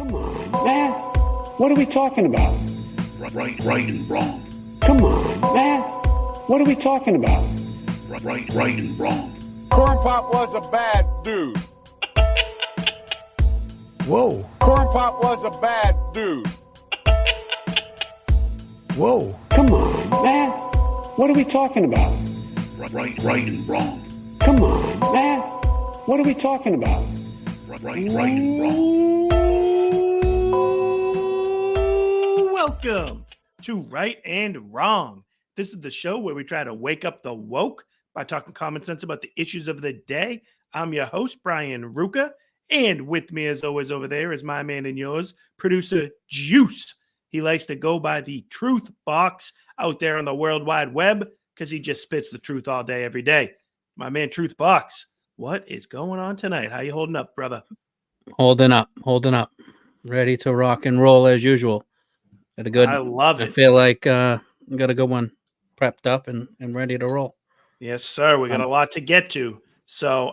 Come on, man. What are we talking about? Right and wrong. Come on, man. What are we talking about? Right and wrong. Corn Pop was a bad dude. Whoa. Corn Pop was a bad dude. Whoa. Come on, man. What are we talking about? Right and wrong. Come on, man. What are we talking about? Right and wrong. Welcome to Right and Wrong. This is the show where we try to wake up the woke by talking common sense about the issues of the day. I'm your host, Brian Ruka, and with me as always over there is my man and yours, producer Juice. He likes to go by the truth box out there on the World Wide Web because he just spits the truth all day, every day. My man, Truth Box, what is going on tonight? How you holding up, brother? Holding up. Ready to rock and roll as usual. Got a good. I love it. I feel like got a good one prepped up and ready to roll. Yes, sir. We got a lot to get to. So,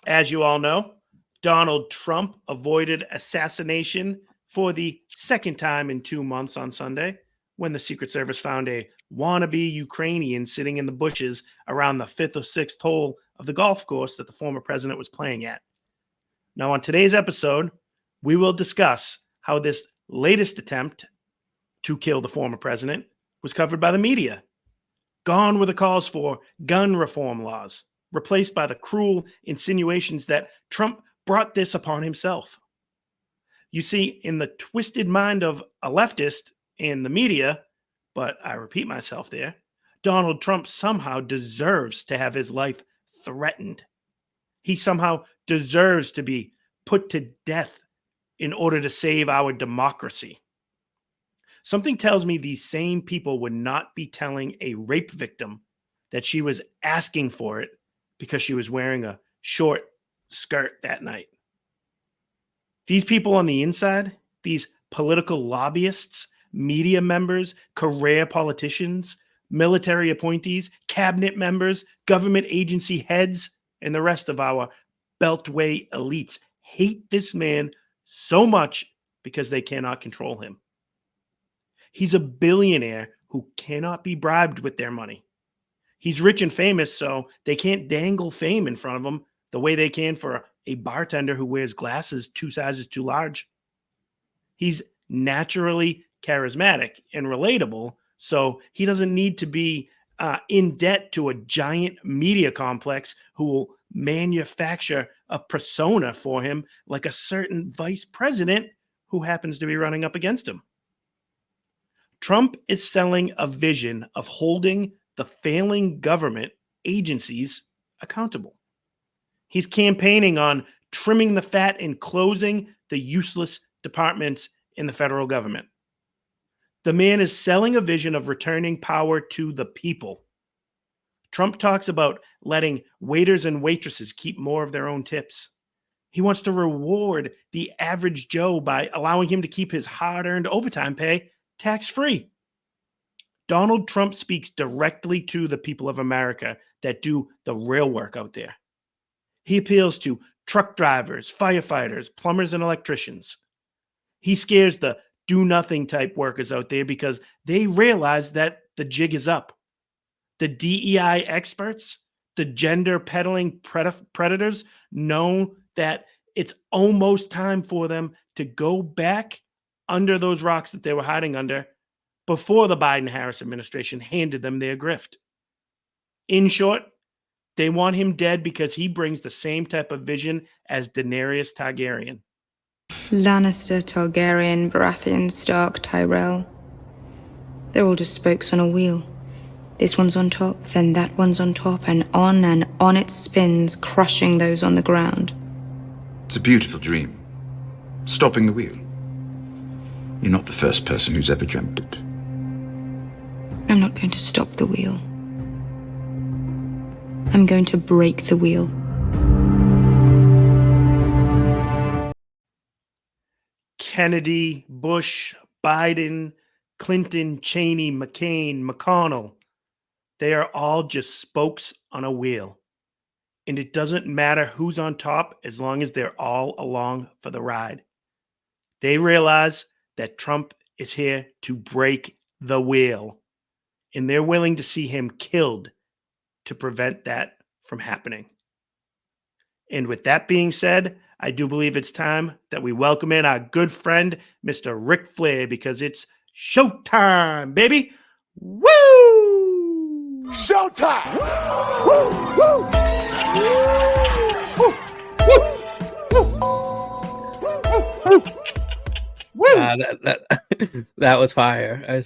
as you all know, Donald Trump avoided assassination for the second time in 2 months on Sunday when the Secret Service found a wannabe Ukrainian sitting in the bushes around the 5th or 6th hole of the golf course that the former president was playing at. Now, on today's episode, we will discuss how this latest attempt to kill the former president was covered by the media. Gone were the calls for gun reform laws, replaced by the cruel insinuations that Trump brought this upon himself. You see, in the twisted mind of a leftist in the media, but I repeat myself there, Donald Trump somehow deserves to have his life threatened. He somehow deserves to be put to death in order to save our democracy. Something tells me these same people would not be telling a rape victim that she was asking for it because she was wearing a short skirt that night. These people on the inside, these political lobbyists, media members, career politicians, military appointees, cabinet members, government agency heads, and the rest of our beltway elites hate this man so much because they cannot control him. He's a billionaire who cannot be bribed with their money. He's rich and famous, so they can't dangle fame in front of him the way they can for a bartender who wears glasses 2 sizes too large. He's naturally charismatic and relatable, so he doesn't need to be in debt to a giant media complex who will manufacture a persona for him like a certain vice president who happens to be running up against him. Trump is selling a vision of holding the failing government agencies accountable. He's campaigning on trimming the fat and closing the useless departments in the federal government. The man is selling a vision of returning power to the people. Trump talks about letting waiters and waitresses keep more of their own tips. He wants to reward the average Joe by allowing him to keep his hard-earned overtime pay tax-free. Donald Trump speaks directly to the people of America that do the real work out there. He appeals to truck drivers, firefighters, plumbers, and electricians. He scares the do-nothing type workers out there because they realize that the jig is up. The DEI experts, the gender peddling predators know that it's almost time for them to go back under those rocks that they were hiding under before the Biden-Harris administration handed them their grift. In short, they want him dead because he brings the same type of vision as Daenerys Targaryen. Lannister, Targaryen, Baratheon, Stark, Tyrell. They're all just spokes on a wheel. This one's on top, then that one's on top, and on it spins, crushing those on the ground. It's a beautiful dream. Stopping the wheel. You're not the first person who's ever dreamt it. I'm not going to stop the wheel. I'm going to break the wheel. Kennedy, Bush, Biden, Clinton, Cheney, McCain, McConnell. They are all just spokes on a wheel. And it doesn't matter who's on top as long as they're all along for the ride. They realize that Trump is here to break the wheel, and they're willing to see him killed to prevent that from happening. And with that being said, I do believe it's time that we welcome in our good friend, Mr. Ric Flair, because it's showtime, baby. Woo! Showtime! That was fire.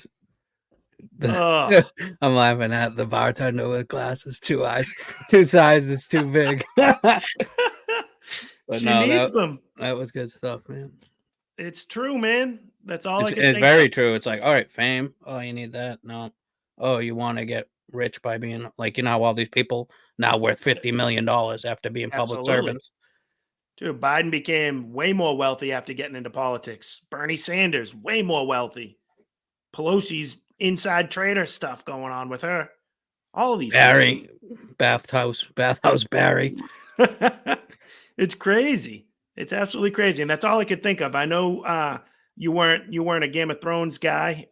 Oh. I'm laughing at the bartender with glasses, 2 eyes, 2 sizes too big. But She needs them. That was good stuff, man. It's true, man. That's all I can It's think very of. true. It's like, all right, fame. Oh, you need that? No. Oh, you want to get rich by being like, how all these people now worth $50 million after being public Absolutely. servants. Dude, Biden became way more wealthy after getting into politics. Bernie Sanders, way more wealthy. Pelosi's inside trader stuff going on with her. All of these Barry, bathhouse Barry. It's crazy. It's absolutely crazy, and that's all I could think of. I know you weren't a Game of Thrones guy,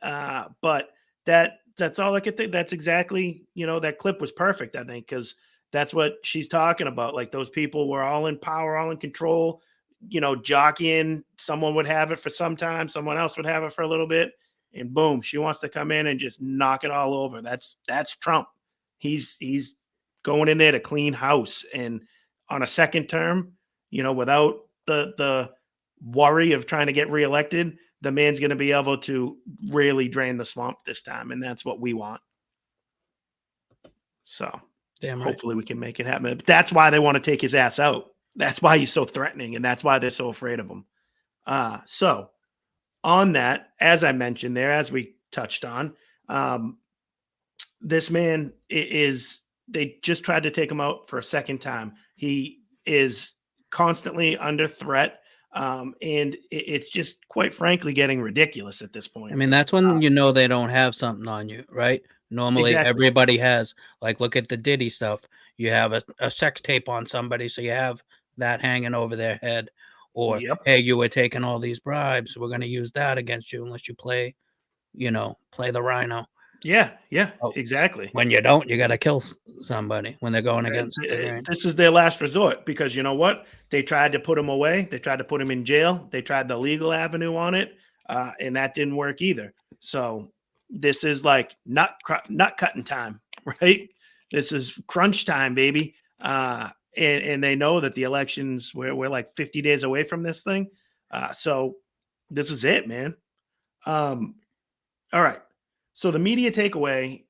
but that's all I could think. That's exactly, that clip was perfect, I think, because that's what she's talking about. Like, those people were all in power, all in control, jockeying. Someone would have it for some time, someone else would have it for a little bit, and boom, she wants to come in and just knock it all over. That's Trump. He's going in there to clean house, and on a second term, without the worry of trying to get reelected, the man's going to be able to really drain the swamp this time, and that's what we want. So Damn right. hopefully we can make it happen. But that's why they want to take his ass out. That's why he's so threatening, and that's why they're so afraid of him. So on that, as I mentioned there, as we touched on, this man they just tried to take him out for a second time. He is constantly under threat. And it's just, quite frankly, getting ridiculous at this point. I mean, that's when they don't have something on you, right? Normally, Exactly. Everybody has, like, look at the Diddy stuff. You have a sex tape on somebody, so you have that hanging over their head. Or, hey, you were taking all these bribes. We're going to use that against you unless you play the rhino. Yeah, exactly. When you don't, you got to kill somebody when they're going against the grain. This is their last resort, because you know what? They tried to put him away. They tried to put him in jail. They tried the legal avenue on it, and that didn't work either. So this is like nut cutting time, right? This is crunch time, baby. And they know that the elections, we're like 50 days away from this thing. So this is it, man. All right. So the media takeaway,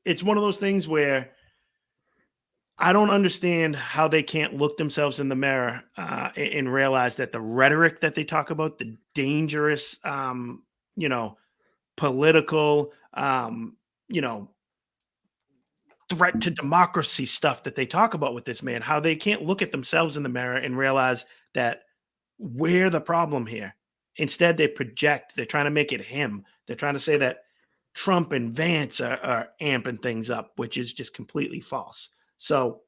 it's one of those things where I don't understand how they can't look themselves in the mirror and realize that the rhetoric that they talk about, the dangerous, political, threat to democracy stuff that they talk about with this man, how they can't look at themselves in the mirror and realize that we're the problem here. Instead, they project. They're trying to make it him. They're trying to say that Trump and Vance are amping things up, which is just completely false. So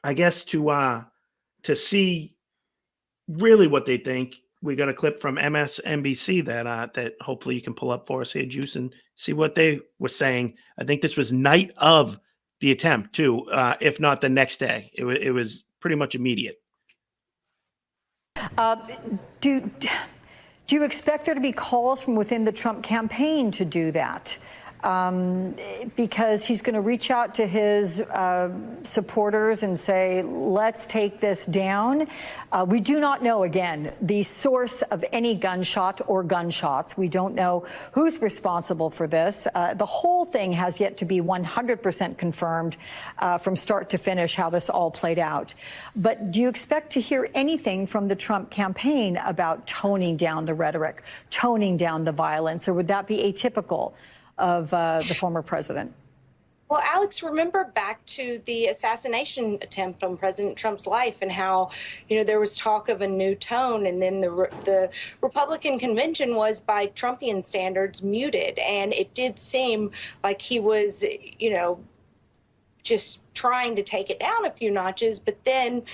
I guess to see really what they think, we got a clip from MSNBC that hopefully you can pull up for us here, Juice, and see what they were saying. I think this was night of the attempt too, if not the next day. It was pretty much immediate. Do you expect there to be calls from within the Trump campaign to do that? Because he's going to reach out to his supporters and say, let's take this down. We do not know, again, the source of any gunshot or gunshots. We don't know who's responsible for this. The whole thing has yet to be 100% confirmed from start to finish how this all played out. But do you expect to hear anything from the Trump campaign about toning down the rhetoric, toning down the violence, or would that be atypical of the former president? Well, Alex, remember back to the assassination attempt on President Trump's life and how, there was talk of a new tone, and then the Republican convention was, by Trumpian standards, muted. And it did seem like he was, just trying to take it down a few notches. But then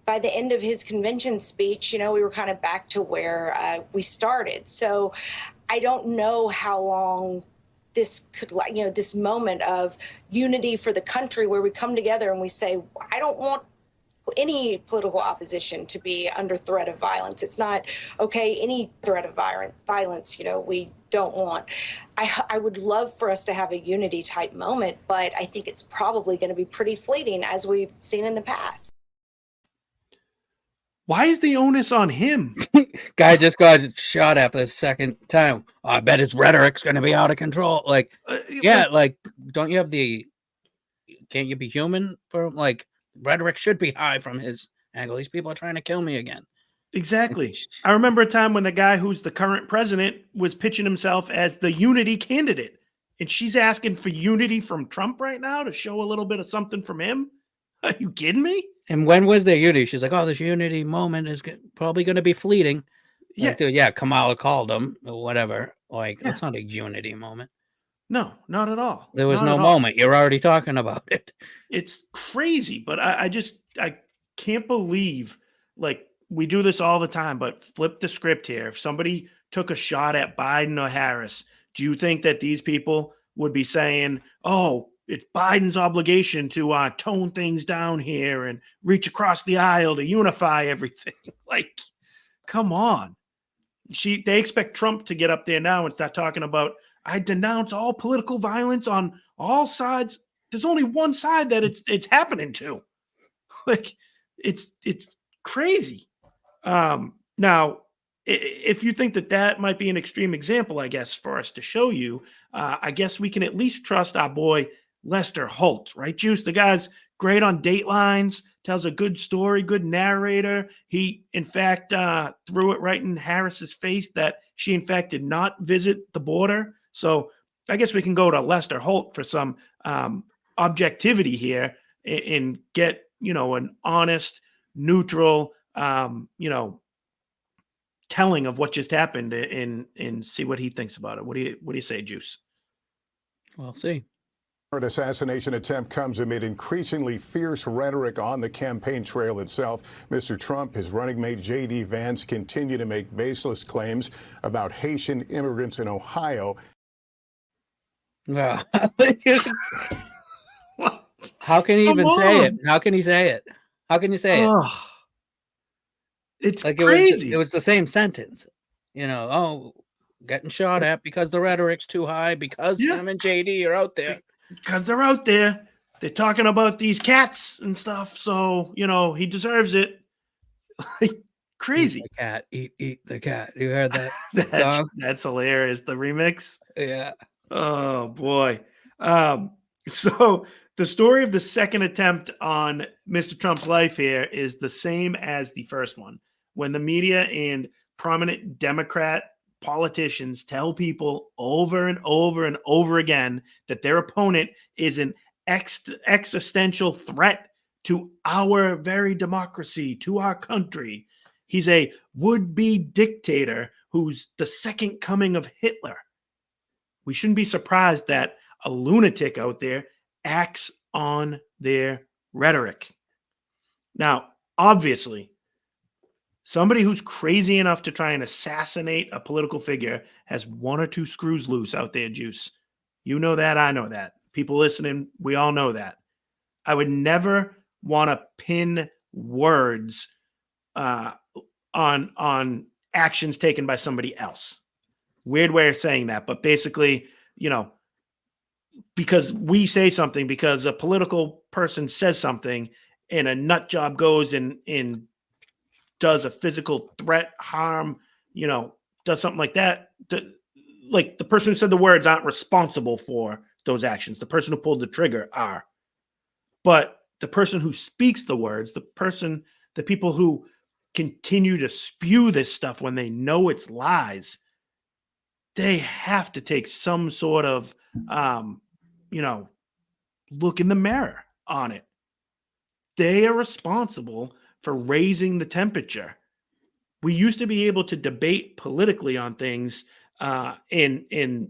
by the end of his convention speech, we were kind of back to where we started. So I don't know how long this could, this moment of unity for the country where we come together and we say, I don't want any political opposition to be under threat of violence. It's not okay, any threat of violence, we don't want. I would love for us to have a unity type moment, but I think it's probably going to be pretty fleeting, as we've seen in the past. Why is the onus on him? Guy just got shot at the second time. I bet his rhetoric's going to be out of control. Don't you have can't you be human for rhetoric should be high from his angle. These people are trying to kill me again. Exactly. I remember a time when the guy who's the current president was pitching himself as the unity candidate, and she's asking for unity from Trump right now to show a little bit of something from him. Are you kidding me? And when was there unity? She's like, oh, this unity moment is probably going to be fleeting. Yeah. Kamala called him or whatever. That's not a unity moment. No, not at all. There was no moment. You're already talking about it. It's crazy, but I can't believe we do this all the time, but flip the script here. If somebody took a shot at Biden or Harris, do you think that these people would be saying, oh, it's Biden's obligation to tone things down here and reach across the aisle to unify everything? Come on. They expect Trump to get up there now and start talking about, I denounce all political violence on all sides. There's only one side that it's happening to. It's crazy. Now, if you think that might be an extreme example, I guess, for us to show you, I guess we can at least trust our boy Lester Holt, right, Juice? The guy's great on Datelines, tells a good story, good narrator. He, in fact, threw it right in Harris's face that she, in fact, did not visit the border. So I guess we can go to Lester Holt for some objectivity here and get, an honest, neutral, telling of what just happened and see what he thinks about it. What do you say, Juice? We'll see. An assassination attempt comes amid increasingly fierce rhetoric on the campaign trail itself. Mr. Trump, his running mate J.D. Vance continue to make baseless claims about Haitian immigrants in Ohio. How can he even say it? How can he say it? How can you say it? It's crazy. It was the same sentence. Getting shot at because the rhetoric's too high, because him and JD are out there. Because they're out there. They're talking about these cats and stuff. So, he deserves it. Crazy. Eat the cat. Eat the cat. You heard that? That's hilarious. The remix. Yeah. Oh, boy. So the story of the second attempt on Mr. Trump's life here is the same as the first one. When the media and prominent Democrat politicians tell people over and over and over again that their opponent is an existential threat to our very democracy, to our country. He's a would-be dictator who's the second coming of Hitler. We shouldn't be surprised that a lunatic out there acts on their rhetoric. Now, obviously, somebody who's crazy enough to try and assassinate a political figure has one or two screws loose out there, Juice. You know that, I know that. People listening, we all know that. I would never want to pin words on actions taken by somebody else. Weird way of saying that, but basically, because we say something, because a political person says something, and a nut job goes and does a physical threat, harm, does something like that. The person who said the words aren't responsible for those actions. The person who pulled the trigger are. But the person who speaks the words, the people who continue to spew this stuff when they know it's lies, they have to take some sort of, look in the mirror on it. They are responsible for raising the temperature. We used to be able to debate politically on things and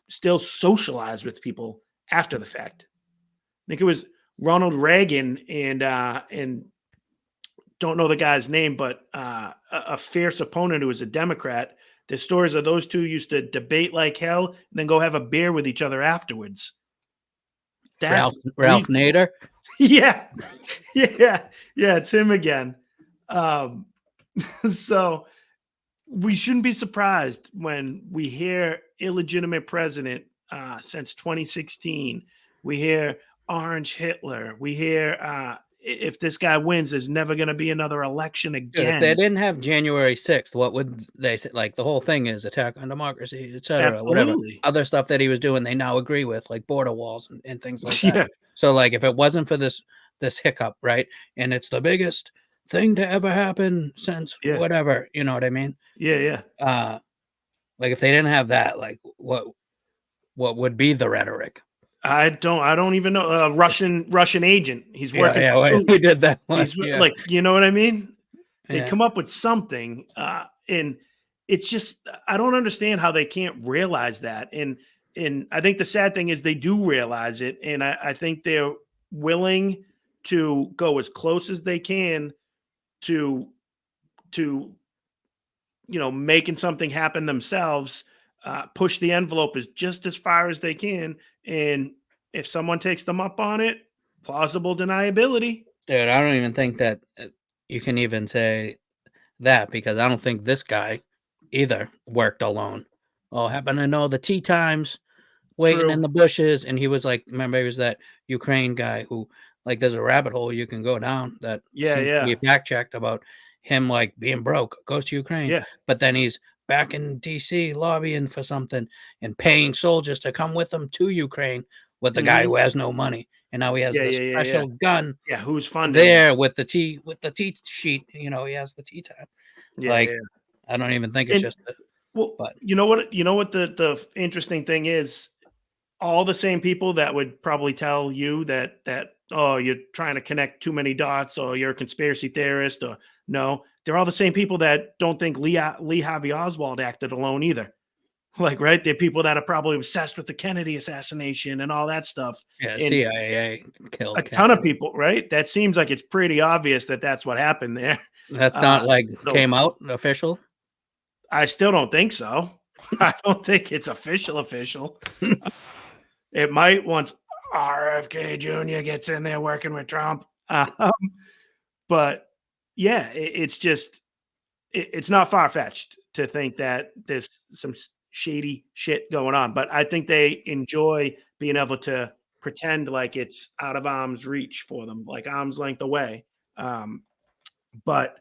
still socialize with people after the fact. I think it was Ronald Reagan and don't know the guy's name, but a fierce opponent who was a Democrat. The stories of those two used to debate like hell and then go have a beer with each other afterwards. Ralph Nader? Yeah. It's him again. So we shouldn't be surprised when we hear illegitimate president since 2016. We hear Orange Hitler. We hear if this guy wins, there's never going to be another election again. If they didn't have January 6th, what would they say? Like, the whole thing is attack on democracy, etc. Whatever other stuff that he was doing, they now agree with, like border walls and things like that. Yeah. So, like, if it wasn't for this hiccup, right, and it's the biggest thing to ever happen since whatever, you know what I mean? Yeah. Like, if they didn't have that, like, what would be the rhetoric? I don't even know. Russian agent. He's working. Yeah, we did that one. Like, you know what I mean? They come up with something, and it's just, I don't understand how they can't realize that. And I think the sad thing is they do realize it, and I think they're willing to go as close as they can to making something happen themselves. Push the envelope just as far as they can, and if someone takes them up on it, plausible deniability. Dude, I don't even think that you can even say that, because I don't think this guy either worked alone. Oh, happen to know the tea times, waiting in the bushes, and he was like, remember, he was that Ukraine guy who, like, there's a rabbit hole you can go down that seems to be fact checked about him, like, being broke, goes to Ukraine, but then he's back in DC lobbying for something and paying soldiers to come with him to Ukraine with the guy who has no money, and now he has this special gun. Yeah, who's funding there with the tea sheet? You know, he has the tea time. I don't even think it's just. You know what? You know what the interesting thing is? All the same people that would probably tell you that you're trying to connect too many dots, or you're a conspiracy theorist, or no, they're all the same people that don't think Lee Harvey Oswald acted alone either. Like, right? They're people that are probably obsessed with the Kennedy assassination and all that stuff. Yeah, and CIA killed a ton of people, right? That seems like it's pretty obvious that that's what happened there. That's not came out official? I still don't think so. I don't think it's official. It might once RFK Jr. gets in there working with Trump. But yeah, it's just, it's not far-fetched to think that there's some shady shit going on. But I think they enjoy being able to pretend like it's out of arm's reach for them, like arm's length away. But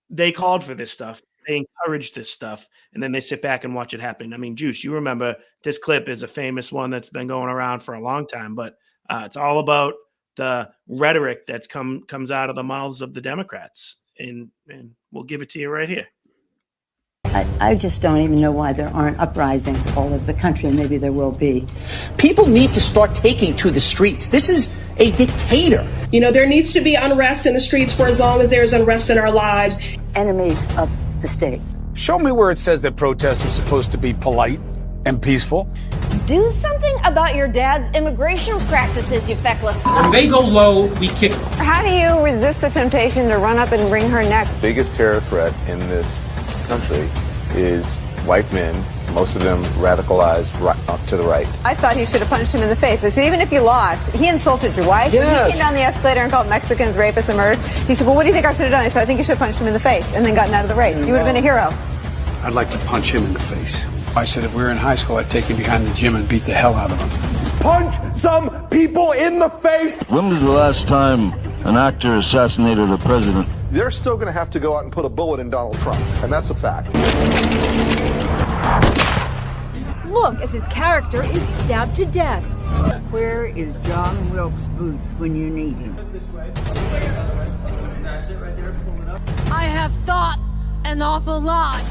they called for this stuff. They encourage this stuff, and then they sit back and watch it happen. I mean, Juice, you remember this clip is a famous one that's been going around for a long time, but it's all about the rhetoric that's comes out of the mouths of the Democrats, and we'll give it to you right here. I just don't even know why there aren't uprisings all over the country, and maybe there will be. People need to start taking to the streets. This is a dictator. You know, there needs to be unrest in the streets for as long as there's unrest in our lives. Enemies of the state. Show me where it says that protests are supposed to be polite and peaceful. Do something about your dad's immigration practices, you feckless. When they go low, we kick them. How do you resist the temptation to run up and wring her neck? The biggest terror threat in this country is white men, most of them radicalized right up to the right. I thought he should have punched him in the face. I said, even if you lost, he insulted your wife. Yes. He came down the escalator and called Mexicans rapists and murderers. He said, well, what do you think I should have done? I said, I think you should have punched him in the face and then gotten out of the race. You would have been a hero. I'd like to punch him in the face. I said, if we were in high school, I'd take him behind the gym and beat the hell out of him. Punch some people in the face! When was the last time an actor assassinated a president? They're still going to have to go out and put a bullet in Donald Trump, and that's a fact. Look, as his character is stabbed to death. Where is John Wilkes Booth when you need him? I have thought an awful lot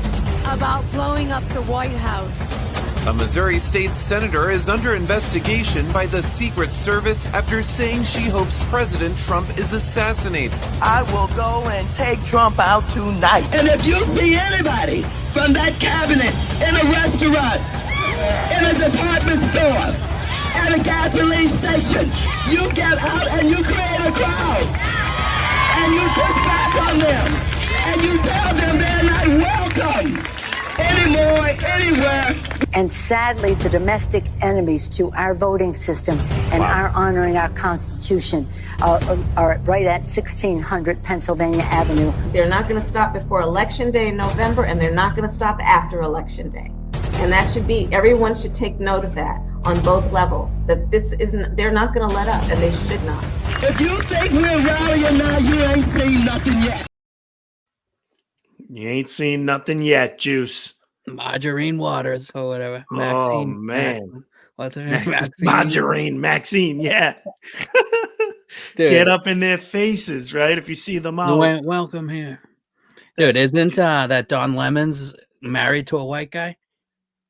about blowing up the White House. A Missouri state senator is under investigation by the Secret Service after saying she hopes President Trump is assassinated. I will go and take Trump out tonight. And if you see anybody from that cabinet in a restaurant, in a department store, at a gasoline station, you get out and you create a crowd. And you push back you tell them they're not welcome anymore, anywhere. And sadly, the domestic enemies to our voting system and our honoring our Constitution are right at 1600 Pennsylvania Avenue. They're not going to stop before Election Day in November, and they're not going to stop after Election Day. And that should be, everyone should take note of that on both levels, that this isn't, they're not going to let up, and they should not. If you think we're rallying now, you ain't seen nothing yet. You ain't seen nothing yet, Juice. Margarine Waters or whatever. Maxine. Oh, man. What's her name? Maxine, yeah. Dude. Get up in their faces, right? If you see them out. Welcome here. Dude, isn't that Don Lemon's married to a white guy?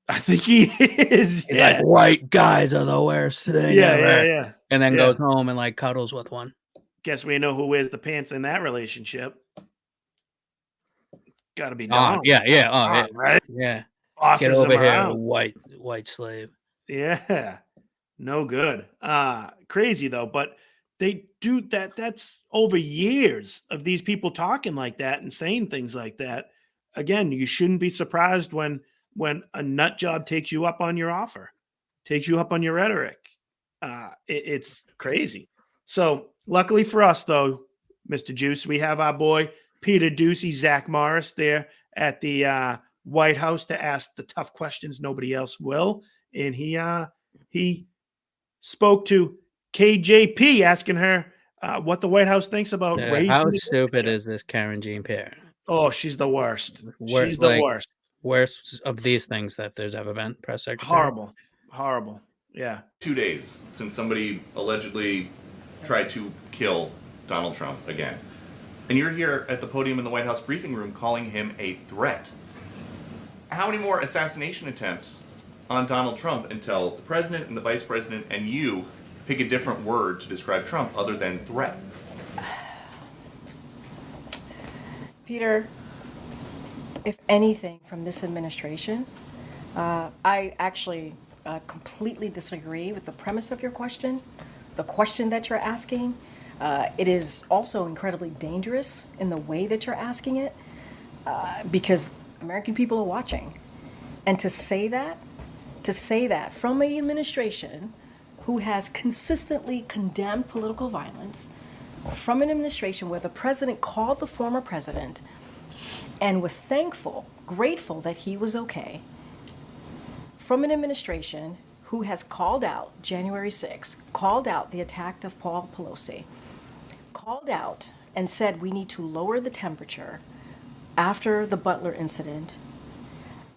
I think he is. He's like, white guys are the worst thing ever. Yeah. And then goes home and like cuddles with one. Guess we know who wears the pants in that relationship. Got to be Don. Yeah. Right? Yeah. Bosses Get over him here, around. white slave. Yeah. No good. Crazy though, but they do that. That's over years of these people talking like that and saying things like that. Again, you shouldn't be surprised when a nut job takes you up on your offer, takes you up on your rhetoric. It's crazy. So luckily for us though, Mr. Juice, we have our boy Peter Doocy, Zach Morris there at the White House to ask the tough questions nobody else will. And he spoke to KJP asking her what the White House thinks about raising. How stupid is this Karen Jean-Pierre? Oh, she's the worst. She's the worst. Worst of these things that there's ever been. Press secretary. Horrible. Yeah. 2 days since somebody allegedly tried to kill Donald Trump again. And you're here at the podium in the White House briefing room calling him a threat. How many more assassination attempts on Donald Trump until the president and the vice president and you pick a different word to describe Trump other than threat? Peter, if anything from this administration, I actually completely disagree with the premise of your question, the question that you're asking. It is also incredibly dangerous in the way that you're asking it, because American people are watching. And to say that from an administration who has consistently condemned political violence, from an administration where the president called the former president and was grateful that he was okay, from an administration who has called out January 6th, called out the attack of Paul Pelosi, called out and said we need to lower the temperature after the Butler incident,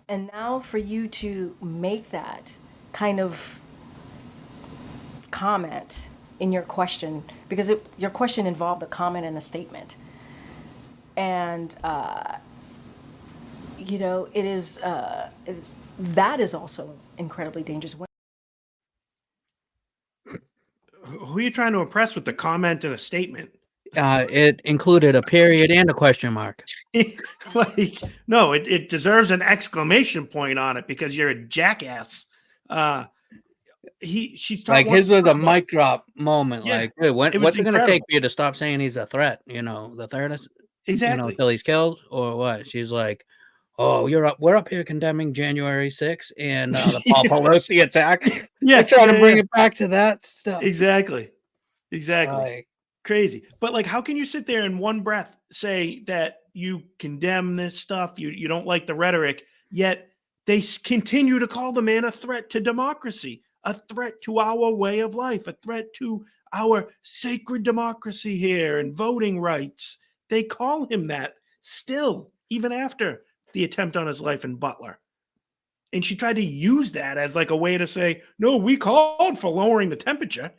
and now for you to make that kind of comment in your question, because your question involved a comment and a statement, and it is that is also incredibly dangerous. Who are you trying to impress with the comment and a statement? It included a period and a question mark. No, it deserves an exclamation point on it because you're a jackass. She's like his was a mic drop moment. Yeah, like, dude, what's it going to incredible. take for you to stop saying he's a threat? The threat is exactly until he's killed or what? She's like, oh, we're up here condemning January 6th and the Paul Pelosi attack. Yeah, trying to bring it back to that stuff. Exactly. Crazy. But like, how can you sit there in one breath say that you condemn this stuff, you don't like the rhetoric, yet they continue to call the man a threat to democracy, a threat to our way of life, a threat to our sacred democracy here and voting rights. They call him that still, even after the attempt on his life in Butler. And she tried to use that as like a way to say, no, we called for lowering the temperature.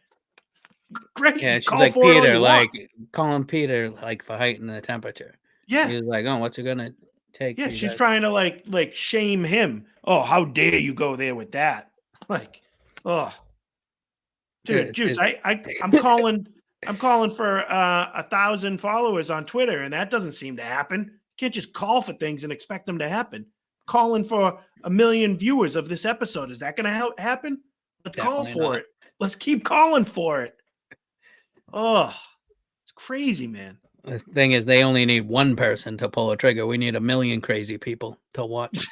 Great. Yeah, she's like Peter, like calling Peter like for heightening the temperature. Yeah. He's like, oh, what's it gonna take? Yeah, she's trying to like shame him. Oh, how dare you go there with that? Like, oh, dude, Juice, I'm calling for 1,000 followers on Twitter, and that doesn't seem to happen. You can't just call for things and expect them to happen. Calling for 1 million viewers of this episode, is that going to happen? Let's call for it. Let's keep calling for it. Oh, it's crazy, man. The thing is, they only need one person to pull a trigger. We need 1 million crazy people to watch.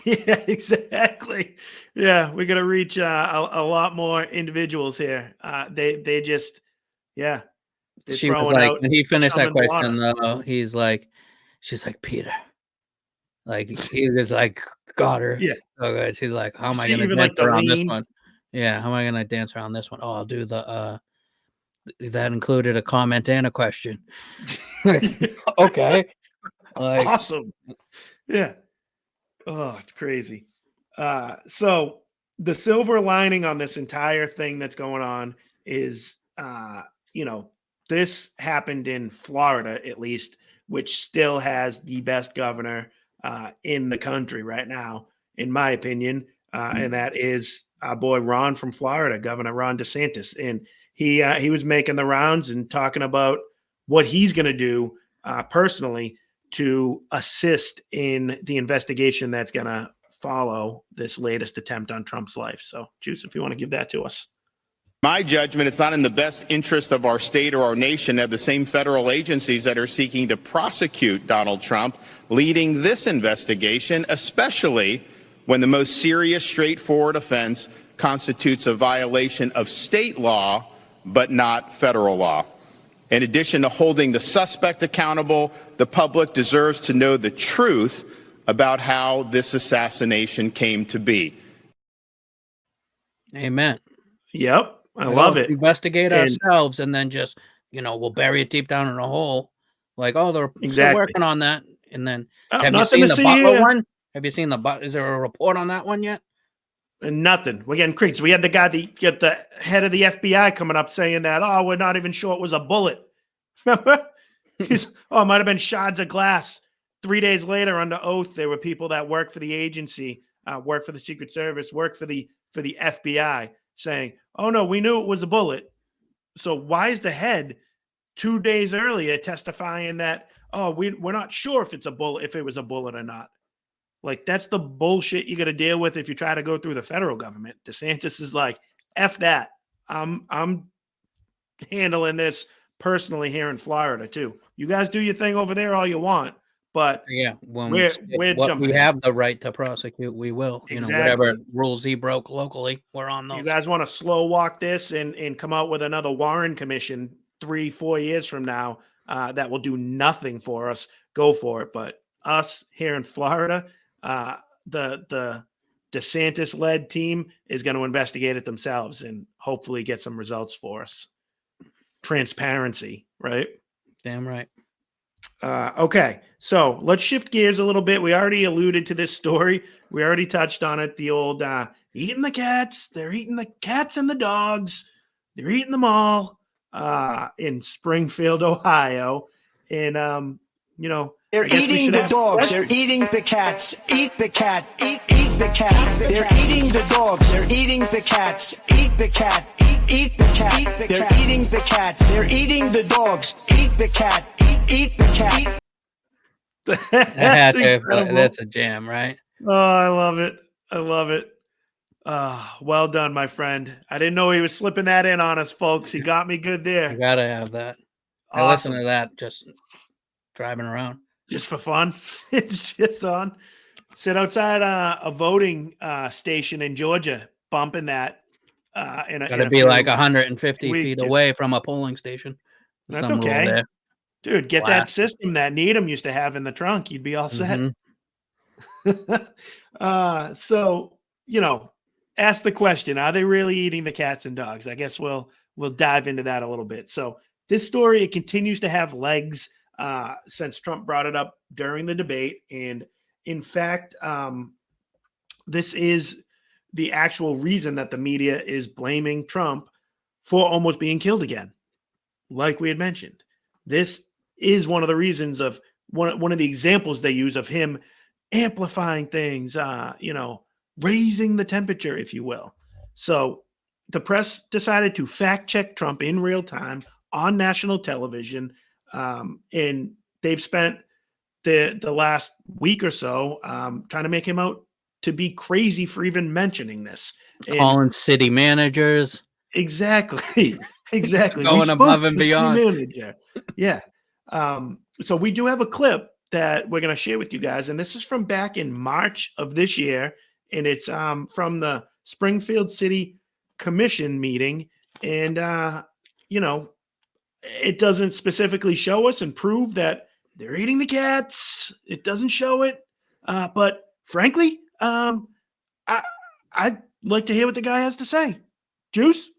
Yeah, exactly. Yeah, we're gonna reach a lot more individuals here. They just, yeah. She was like, out when he finished chum that in the question, water. though, she's like, Peter. Like, he was like, got her. Yeah. So good. She's like, how am I See, gonna even dance like the around this lean. one? Yeah, how am I gonna dance around this one? Oh, I'll do the that included a comment and a question. Okay. Like, Awesome. Yeah. Oh, it's crazy. So the silver lining on this entire thing that's going on is, this happened in Florida, at least, which still has the best governor in the country right now, in my opinion. And that is our boy Ron from Florida, Governor Ron DeSantis. And he was making the rounds and talking about what he's going to do personally to assist in the investigation that's going to follow this latest attempt on Trump's life. So, Juice, if you want to give that to us. My judgment, it's not in the best interest of our state or our nation to have the same federal agencies that are seeking to prosecute Donald Trump leading this investigation, especially when the most serious, straightforward offense constitutes a violation of state law, but not federal law. In addition to holding the suspect accountable, the public deserves to know the truth about how this assassination came to be. amen. Yep. I love it. Investigate And- ourselves, and then just, we'll bury it deep down in a hole. Like, oh, they're still Exactly. working on that. And then, have you nothing seen to the see Butler here. one? Have you seen is there a report on that one yet? And nothing. We're getting creeps. We had the guy that get the head of the FBI coming up saying that, oh, we're not even sure it was a bullet. Remember? It might have been shards of glass. 3 days later, under oath, there were people that work for the agency, work for the Secret Service, work for the FBI, saying, oh no, we knew it was a bullet. So why is the head 2 days earlier testifying that, oh, we're not sure if it's a bullet, if it was a bullet or not? Like, that's the bullshit you got to deal with if you try to go through the federal government. DeSantis is like, F that. I'm handling this personally here in Florida too. You guys do your thing over there all you want, but Yeah, when we're jumping we in. have the right to prosecute, we will. Exactly. Whatever rules he broke locally, we're on those. You guys want to slow walk this and come out with another Warren Commission 3-4 years from now that will do nothing for us, go for it. But us here in Florida, the DeSantis-led team is going to investigate it themselves and hopefully get some results for us. Transparency, right? Damn right. Okay, so let's shift gears a little bit. We already alluded to this story. We already touched on it. The old eating the cats. They're eating the cats and the dogs. They're eating them all in Springfield, Ohio. And, they're eating the dogs. They're eating the cats. Eat the cat. Eat the cat. They're eating the dogs. They're eating the cats. Eat the cat. Eat the cat. They're eating the cats. They're eating the dogs. Eat the cat. Eat the cat. That's incredible. That's a jam, right? Oh, I love it. I love it. Well done, my friend. I didn't know he was slipping that in on us, folks. He got me good there. You gotta have that. I Awesome. listen to that just driving around. Just for fun. It's just on. Sit outside a voting station in Georgia, bumping that. Gotta be like 150 feet away from a polling station. That's Some rule okay. there. Dude, get that system that Needham used to have in the trunk. You'd be all set. So, ask the question, are they really eating the cats and dogs? I guess we'll dive into that a little bit. So this story, it continues to have legs since Trump brought it up during the debate. And in fact, this is the actual reason that the media is blaming Trump for almost being killed again. Like we had mentioned, this is one of the reasons of one of the examples they use of him amplifying things, raising the temperature, if you will. So the press decided to fact check Trump in real time on national television. And they've spent the last week or so trying to make him out to be crazy for even mentioning this. Calling city managers. Exactly. Exactly. Going above and beyond. Manager. Yeah. So we do have a clip that we're going to share with you guys, and this is from back in March of this year, and it's from the Springfield City Commission meeting, and it doesn't specifically show us and prove that they're eating the cats. It doesn't show it, but frankly, I'd like to hear what the guy has to say. Juice?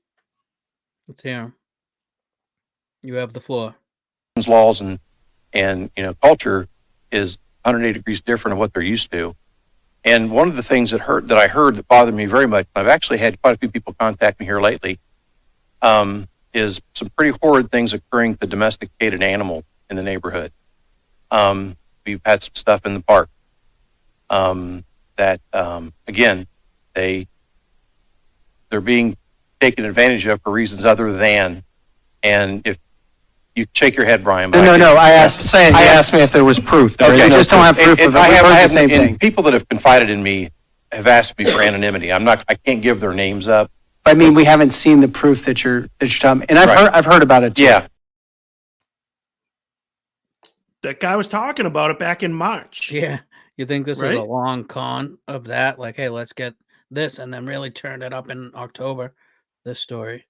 Let's hear him. You have the floor. Laws and culture is 180 degrees different of what they're used to. And one of the things that I heard that bothered me very much, I've actually had quite a few people contact me here lately, is some pretty horrid things occurring to the domesticated animal in the neighborhood. We've had some stuff in the park that, again, they're being taken advantage of for reasons other than, and if you shake your head, Brian. No. I asked me if there was proof. Okay, I just don't have proof of it. I have the same thing. People that have confided in me have asked me for anonymity. I can't give their names up. I mean, we haven't seen the proof that you're telling me, and I've heard about it too. Yeah. That guy was talking about it back in March. Yeah. You think this is Right? a long con of that? Like, hey, let's get this and then really turn it up in October, this story.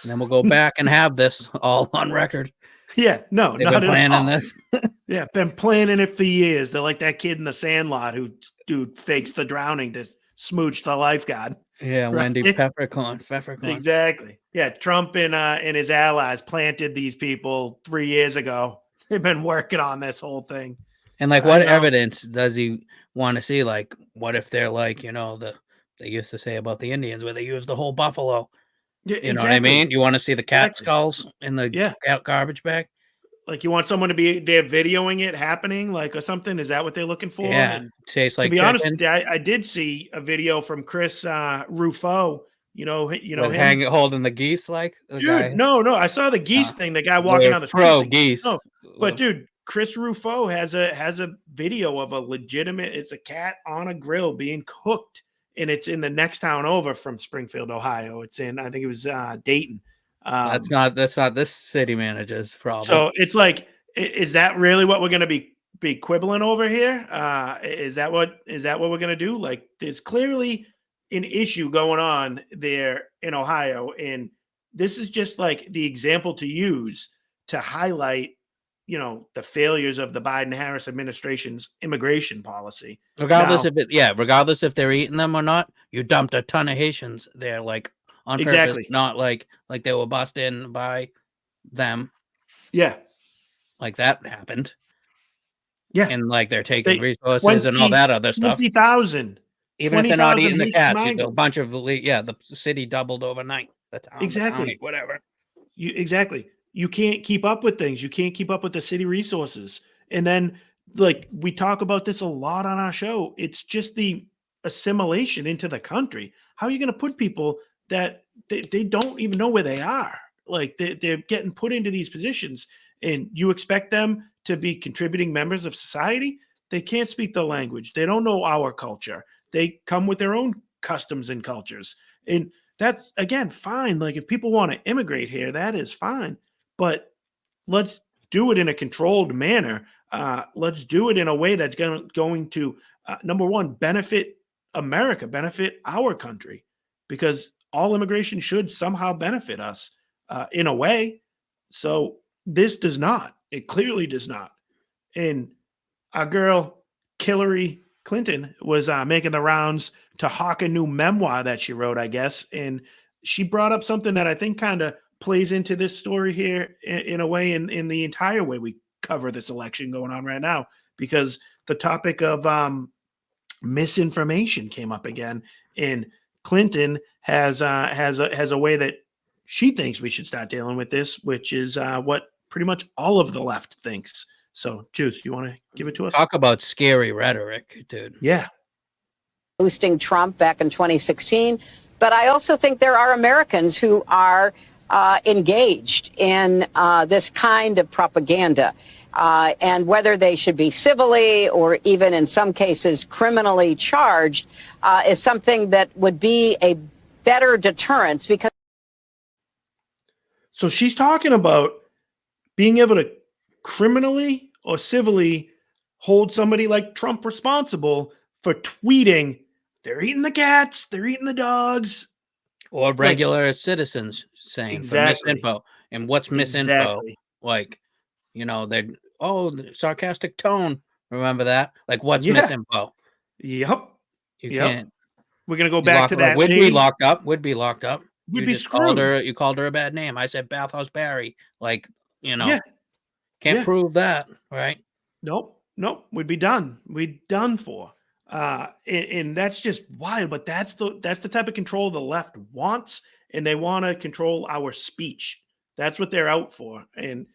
And then we'll go back and have this all on record. Yeah, no, They've not been at planning all. this. Yeah, been planning it for years. They're like that kid in the Sandlot who fakes the drowning to smooch the lifeguard. Yeah, Right? Wendy Peppercorn. Exactly. Yeah, Trump and his allies planted these people 3 years ago. They've been working on this whole thing. And like, what evidence does he want to see? Like, what if they're like, they used to say about the Indians where they use the whole buffalo? Yeah, You know what I mean? You want to see the cat Exactly. skulls in the garbage bag? Like, you want someone to be there videoing it happening, like, or something? Is that what they're looking for? Yeah, And tastes to like be honest chicken. with you, I did see a video from Chris Rufo. With Him. holding the geese like the guy. Dude, no, I saw the geese thing. The guy walking They're down the street. pro like, geese. No, but dude, Chris Rufo has a video of a legitimate. It's a cat on a grill being cooked, and it's in the next town over from Springfield, Ohio. It's in, I think it was Dayton. That's not this city manager's problem. So it's like, is that really what we're going to be quibbling over here? Is that what we're going to do? Like, there's clearly an issue going on there in Ohio, and this is just like the example to use to highlight, the failures of the Biden-Harris administration's immigration policy. Regardless if they're eating them or not, you dumped a ton of Haitians there, like on purpose, Exactly. not like they were bussed in by them. Yeah. Like that happened. Yeah. And like they're taking resources and all that other stuff. 20,000. Even if they're not eating the Haitian cats, migrants. a bunch of the city doubled overnight. The town, Exactly. the county, whatever. Exactly. You can't keep up with things. You can't keep up with the city resources. And then, like, we talk about this a lot on our show. It's just the assimilation into the country. How are you going to put people that they don't even know where they are? Like, they're getting put into these positions, and you expect them to be contributing members of society? They can't speak the language. They don't know our culture. They come with their own customs and cultures. And that's, again, fine. Like, if people want to immigrate here, that is fine. But let's do it in a controlled manner. Let's do it in a way that's going to, number one, benefit America, benefit our country, because all immigration should somehow benefit us in a way. So this does not. It clearly does not. And our girl, Hillary Clinton, was making the rounds to hawk a new memoir that she wrote, I guess. And she brought up something that I think kind of plays into this story here in a way, in the entire way we cover this election going on right now, because the topic of misinformation came up again, and Clinton has a way that she thinks we should start dealing with this, which is what pretty much all of the left thinks. So, Juice, you want to give it to us? Talk about scary rhetoric, dude. Yeah. Boosting Trump back in 2016. But I also think there are Americans who are engaged in this kind of propaganda. And whether they should be civilly or even in some cases criminally charged is something that would be a better deterrence. Because So she's talking about being able to criminally or civilly hold somebody like Trump responsible for tweeting, they're eating the cats, they're eating the dogs. Or regular citizens saying Exactly. for misinfo. And what's misinfo? Exactly. Like, sarcastic tone. Remember that? Like, what's Yeah. misinfo? Yep. You can't. We're going to go back to that. Would be locked up. Would be locked up. We'd You be just called screwed. you called her a bad name. I said Bathhouse Barry. Like, Yeah. can't prove that, right? Nope. We'd be done. We'd done for. And that's just wild. But that's the type of control the left wants, and they want to control our speech. That's what they're out for. And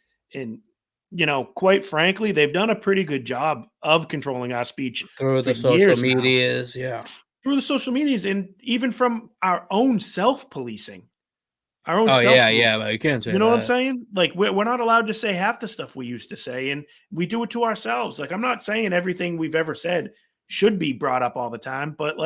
quite frankly, they've done a pretty good job of controlling our speech Through the for social years now. medias, yeah. Through the social medias, and even from our own self-policing. Our own but you can't say You know what I'm that. saying? Like, we're not allowed to say half the stuff we used to say, and we do it to ourselves. Like, I'm not saying everything we've ever said should be brought up all the time, but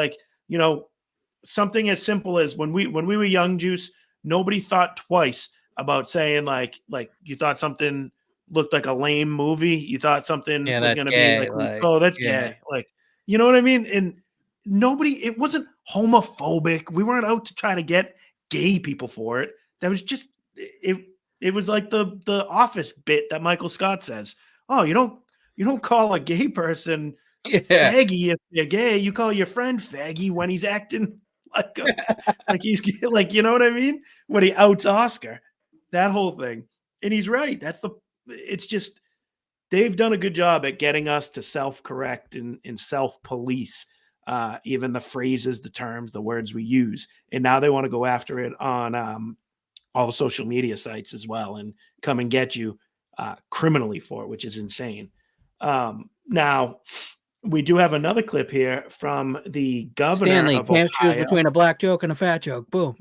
something as simple as when we were young, Juice, nobody thought twice about saying like you thought something looked like a lame movie. You thought something was that's going to gay, be like, oh, that's gay. Like, you know what I mean? And it wasn't homophobic. We weren't out to try to get gay people for it. That was just, it was like the Office bit that Michael Scott says. Oh, you don't call a gay person faggy if they're gay. You call your friend faggy when he's acting like he's like, you know what I mean? When he outs Oscar, that whole thing. And he's right. It's just, they've done a good job at getting us to self-correct and self-police, even the phrases, the terms, the words we use. And now they want to go after it on all the social media sites as well and come and get you criminally for it, which is insane. Now, we do have another clip here from the governor Stanley of can't Ohio. choose between a black joke and a fat joke. Boom.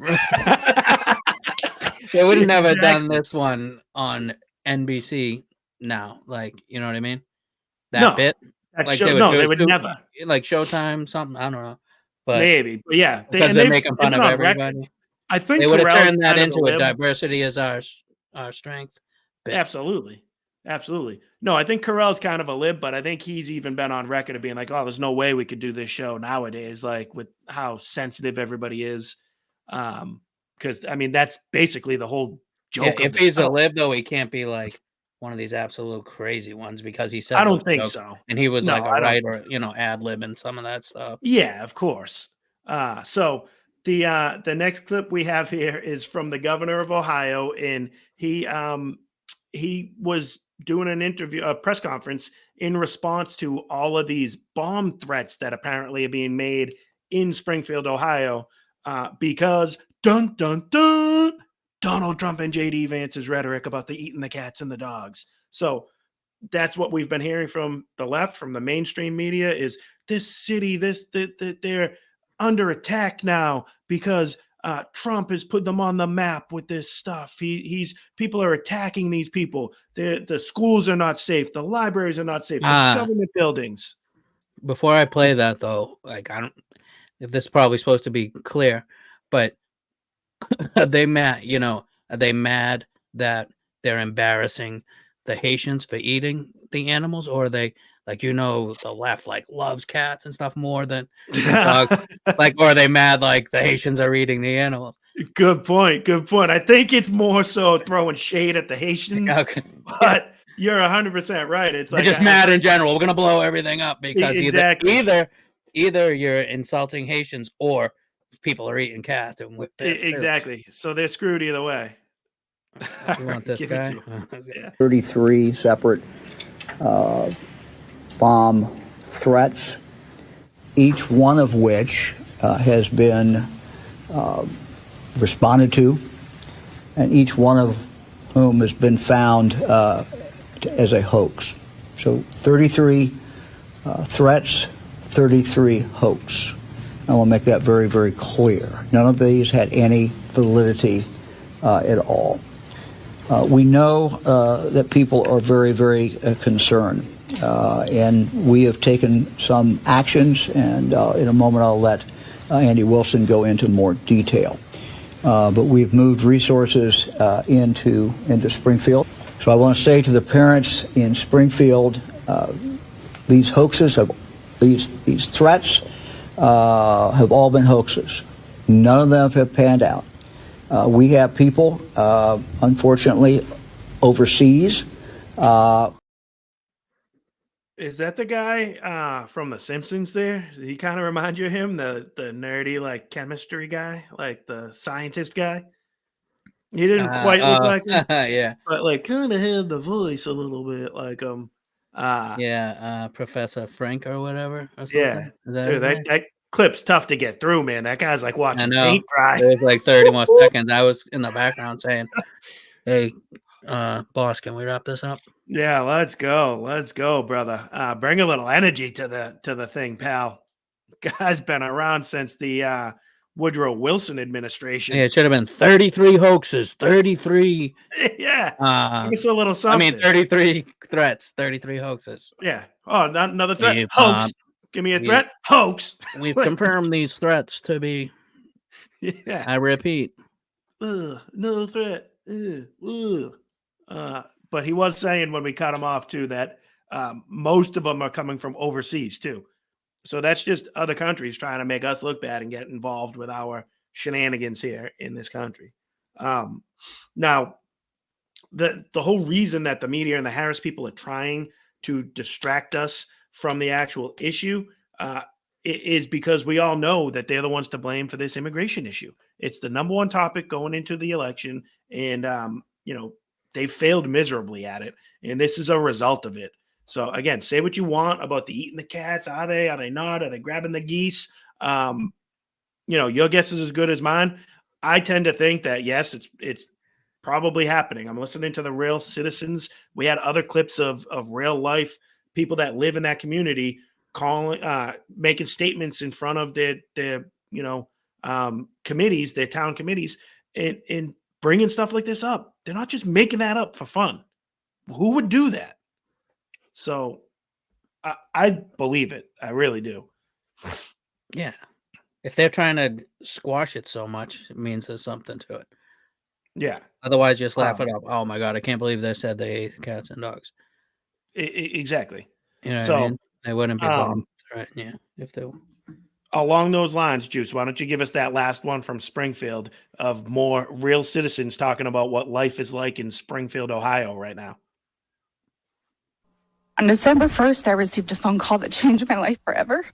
They would have never done this one on NBC now. Like, you know what I mean? That bit. They would never. Like Showtime, something. I don't know. But maybe. But yeah. Because they're making fun of everybody. I think they would have Carell's turned that kind of into the a lib. diversity as our strength. Bit. Absolutely. No, I think Carell's kind of a lib, but I think he's even been on record of being like, oh, there's no way we could do this show nowadays, like with how sensitive everybody is. Because, I mean, that's basically the whole joke. If he's a lib, though, he can't be like one of these absolute crazy ones because he said I don't think jokes, so. And he was like a I don't writer, think so. ad-libbing some of that stuff. Yeah, of course. So the next clip we have here is from the governor of Ohio, and he was doing an interview, a press conference in response to all of these bomb threats that apparently are being made in Springfield, Ohio, because dun dun dun, Donald Trump and JD Vance's rhetoric about the eating the cats and the dogs. So that's what we've been hearing from the left, from the mainstream media, is this city, they're under attack now because Trump has put them on the map with this stuff. People are attacking these people. The schools are not safe. The libraries are not safe. The government buildings. Before I play that, though, like if this is probably supposed to be clear, but are they mad? Are they mad that they're embarrassing the Haitians for eating the animals, or are they the left loves cats and stuff more than dogs? Or are they mad like the Haitians are eating the animals? Good point. I think it's more so throwing shade at the Haitians, but you're 100% right. It's they're just mad in general. We're gonna blow everything up because either you're insulting Haitians or people are eating cats, and we're pissed exactly. So they're screwed either way. You want this guy? 33 separate bomb threats, each one of which has been responded to, and each one of whom has been found as a hoax. So 33 threats, 33 hoax. I want to make that very, very clear. None of these had any validity at all. We know that people are very, very concerned, and we have taken some actions, and in a moment I'll let Andy Wilson go into more detail. But we've moved resources into Springfield. So I want to say to the parents in Springfield, these hoaxes, these threats have all been hoaxes. None of them have panned out. We have people, unfortunately, overseas. Is that the guy from The Simpsons there? Did he kind of remind you of him? The nerdy, like, chemistry guy? Like, the scientist guy? He didn't quite look like him. Yeah. But, like, kind of had the voice a little bit like him. Professor Frank or whatever. Or Yeah. something. Is that Dude, his name? that clip's tough to get through, man. That guy's like I watching know. paint dry. It was like 30 more seconds. I was in the background saying, "Hey, boss, can we wrap this up?" Yeah, let's go. Let's go, brother. Bring a little energy to the thing, pal. Guy's been around since the Woodrow Wilson administration. Yeah, it should have been 33 hoaxes, 33. Yeah. Give us a little I something. mean, 33 threats, 33 hoaxes. Yeah. Oh, not another threat. We've, Hoax. Give me a threat. Hoax. We've confirmed these threats to be. Yeah. I repeat. No threat. But he was saying when we cut him off too that most of them are coming from overseas too. So that's just other countries trying to make us look bad and get involved with our shenanigans here in this country. Now, the whole reason that the media and the Harris people are trying to distract us from the actual issue is because we all know that they're the ones to blame for this immigration issue. It's the number one topic going into the election, and they failed miserably at it, and this is a result of it. So again, say what you want about the eating the cats. Are they not? Are they grabbing the geese? Your guess is as good as mine. I tend to think that yes, it's probably happening. I'm listening to the real citizens. We had other clips of real life people that live in that community calling, making statements in front of their committees, their town committees, and bringing stuff like this up. They're not just making that up for fun. Who would do that? So I believe it. I really do. Yeah. If they're trying to squash it so much, it means there's something to it. Yeah. Otherwise, just laugh it up. Oh my God, I can't believe they said they ate cats and dogs. Exactly. You know what I mean? They wouldn't be bombed, right? Yeah. If they along those lines, Juice, why don't you give us that last one from Springfield of more real citizens talking about what life is like in Springfield, Ohio right now? On December 1st, I received a phone call that changed my life forever.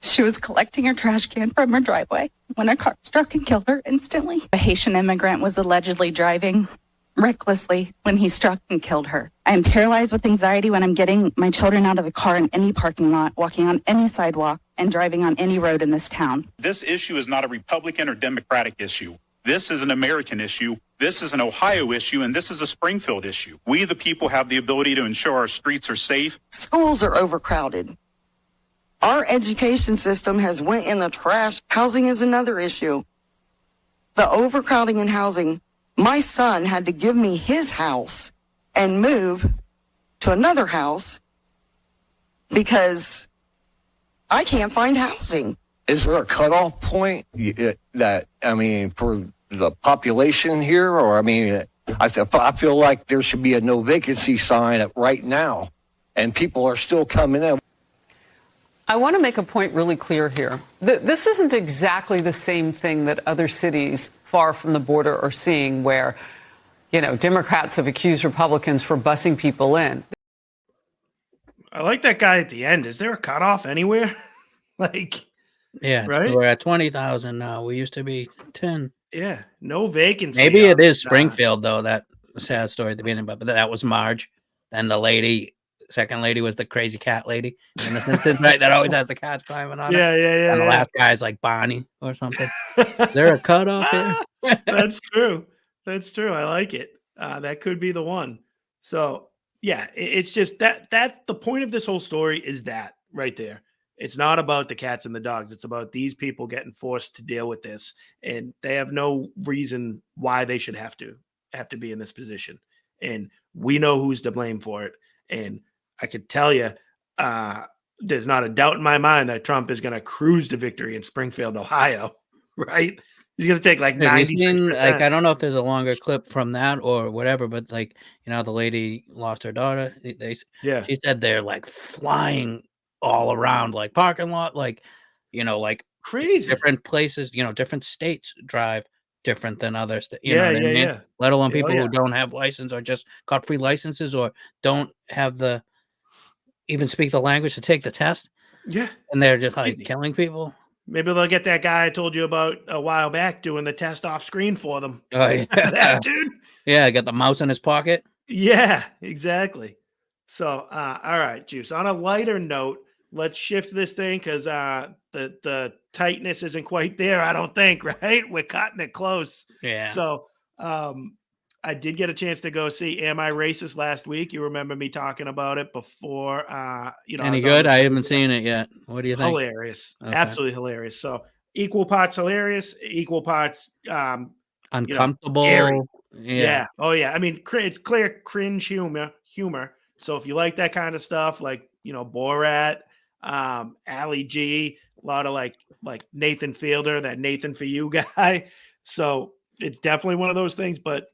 She was collecting her trash can from her driveway when a car struck and killed her instantly. A Haitian immigrant was allegedly driving recklessly when he struck and killed her. I am paralyzed with anxiety when I'm getting my children out of the car in any parking lot, walking on any sidewalk, and driving on any road in this town. This issue is not a Republican or Democratic issue. This is an American issue. This is an Ohio issue, and this is a Springfield issue. We, the people, have the ability to ensure our streets are safe. Schools are overcrowded. Our education system has went in the trash. Housing is another issue. The overcrowding in housing. My son had to give me his house and move to another house because I can't find housing. Is there a cutoff point that, I mean, for the population here? Or, I mean, I feel like there should be a no vacancy sign right now, and people are still coming in. I want to make a point really clear here. This isn't exactly the same thing that other cities far from the border are seeing where, Democrats have accused Republicans for busing people in. I like that guy at the end. Is there a cutoff anywhere? Yeah, right? We're at 20,000 now. We used to be 10. Yeah, no vacancy. Maybe it is Springfield, though. That sad story at the beginning, but that was Marge. Then the second lady was the crazy cat lady. And the right, that always has the cats climbing on it. Yeah. And the last guy's like Bonnie or something. Is there a cutoff here? That's true. That's true. I like it. That could be the one. So, yeah, it's just that's the point of this whole story is that right there. It's not about the cats and the dogs. It's about these people getting forced to deal with this, and they have no reason why they should have to be in this position. And we know who's to blame for it. And I could tell you, there's not a doubt in my mind that Trump is going to cruise to victory in Springfield, Ohio, right? He's going to take like Have you seen, 96%. like, I don't know if there's a longer clip from that or whatever, but like, the lady lost her daughter. Yeah. She said they're like flying all around, like parking lot, like, like crazy different places, different states drive different than others. You Yeah, know what yeah, I mean? yeah. Let alone Yeah, oh, people yeah. who don't have license or just got free licenses or don't have even speak the language to take the test. Yeah. And they're just Crazy. like killing people. Maybe they'll get that guy I told you about a while back doing the test off screen for them. Oh, yeah. That dude. Yeah, got the mouse in his pocket. Yeah, exactly. So, all right, Juice. On a lighter note, let's shift this thing because the tightness isn't quite there, I don't think, right? We're cutting it close. Yeah. So, I did get a chance to go see Am I Racist last week. You remember me talking about it before. Any good? I haven't seen it yet. What do you think? Hilarious. Okay. Absolutely hilarious. So equal parts hilarious, equal parts uncomfortable. Yeah. Oh yeah. I mean, it's clear cringe humor. So if you like that kind of stuff, like Borat, Ali G, a lot of like Nathan Fielder, that Nathan for You guy. So it's definitely one of those things. But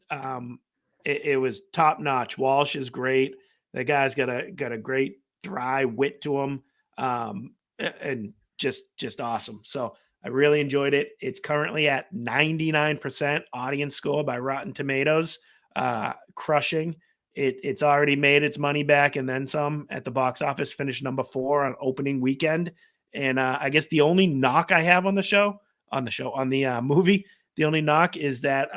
it was top notch. Walsh is great. The guy's got a great dry wit to him, and just awesome. So I really enjoyed it. It's currently at 99% audience score by Rotten Tomatoes, crushing. It's already made its money back and then some at the box office, finished number 4 on opening weekend. And I guess the only knock I have on the movie, the only knock is that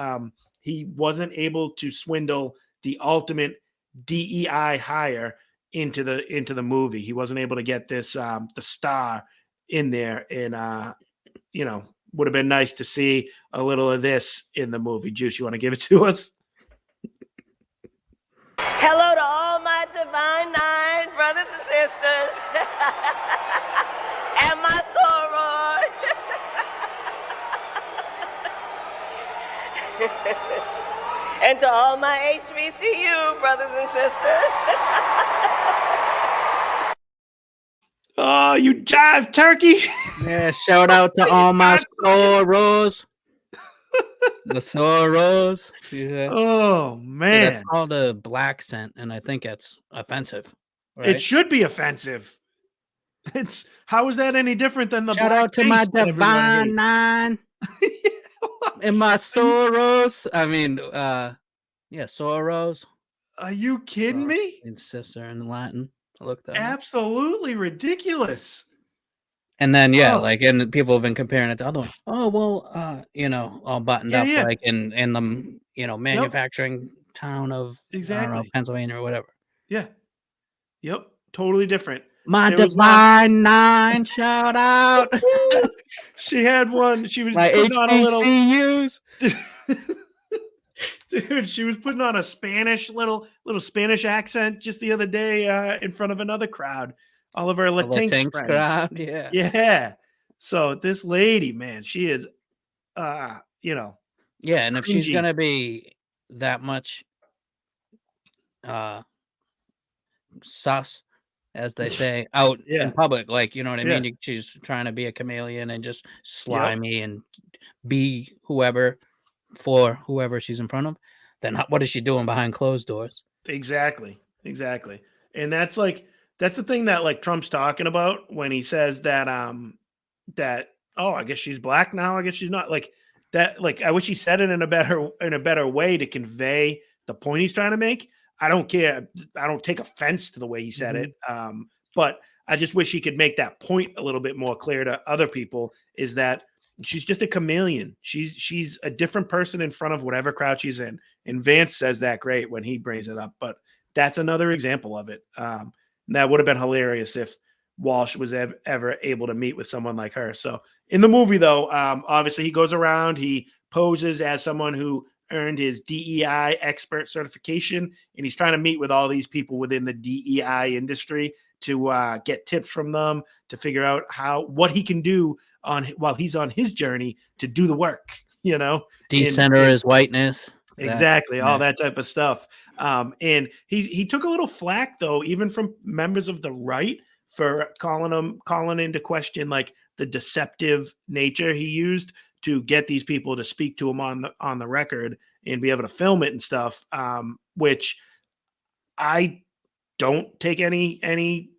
he wasn't able to swindle the ultimate DEI hire into the movie. He wasn't able to get this the star in there, and would have been nice to see a little of this in the movie. Juice, you want to give it to us? Hello to all my divine 9 brothers and sisters and my sorors. And to all my HBCU brothers and sisters. Oh, you jive turkey. Yeah, shout out to all my sorors. The sorors. Yeah. Oh, man. Yeah, that's called a black scent, and I think it's offensive. Right? It should be offensive. How is that any different than the shout black out to my divine 9 and my sorors. I mean, sorors. Are you kidding me? And sister in Latin. Look that absolutely ridiculous. And then and people have been comparing it to other ones. Oh well, all buttoned up like in the manufacturing town of Pennsylvania or whatever. Yeah. Yep. Totally different. My divine 9 shout out. She had one. She was my putting on a little. Dude, she was putting on a Spanish little Spanish accent just the other day in front of another crowd. All of our Latinx friends. Crowd, yeah. Yeah. So this lady, man, she is, Yeah, and if she's gonna be that much, sus, as they say, out in public, like you know what I mean. She's trying to be a chameleon and just slimy and be whoever. For whoever she's in front of, then what is she doing behind closed doors? Exactly. And that's the thing that like Trump's talking about when he says that I guess she's black now, I guess she's not, like that. Like I wish he said it in a better way to convey the point he's trying to make. I don't care. I don't take offense to the way he said it. But I just wish he could make that point a little bit more clear to other people, is that she's just a chameleon. She's a different person in front of whatever crowd she's in. And Vance says that great when he brings it up, but that's another example of it. That would have been hilarious if Walsh was ever able to meet with someone like her. So in the movie though, obviously he goes around, he poses as someone who earned his DEI expert certification, and he's trying to meet with all these people within the DEI industry to get tips from them to figure out what he can do while he's on his journey to do the work, decenter his whiteness. Exactly. All that type of stuff. And he took a little flack though, even from members of the right, for calling into question like the deceptive nature he used to get these people to speak to him on the record and be able to film it and stuff. Which I don't take any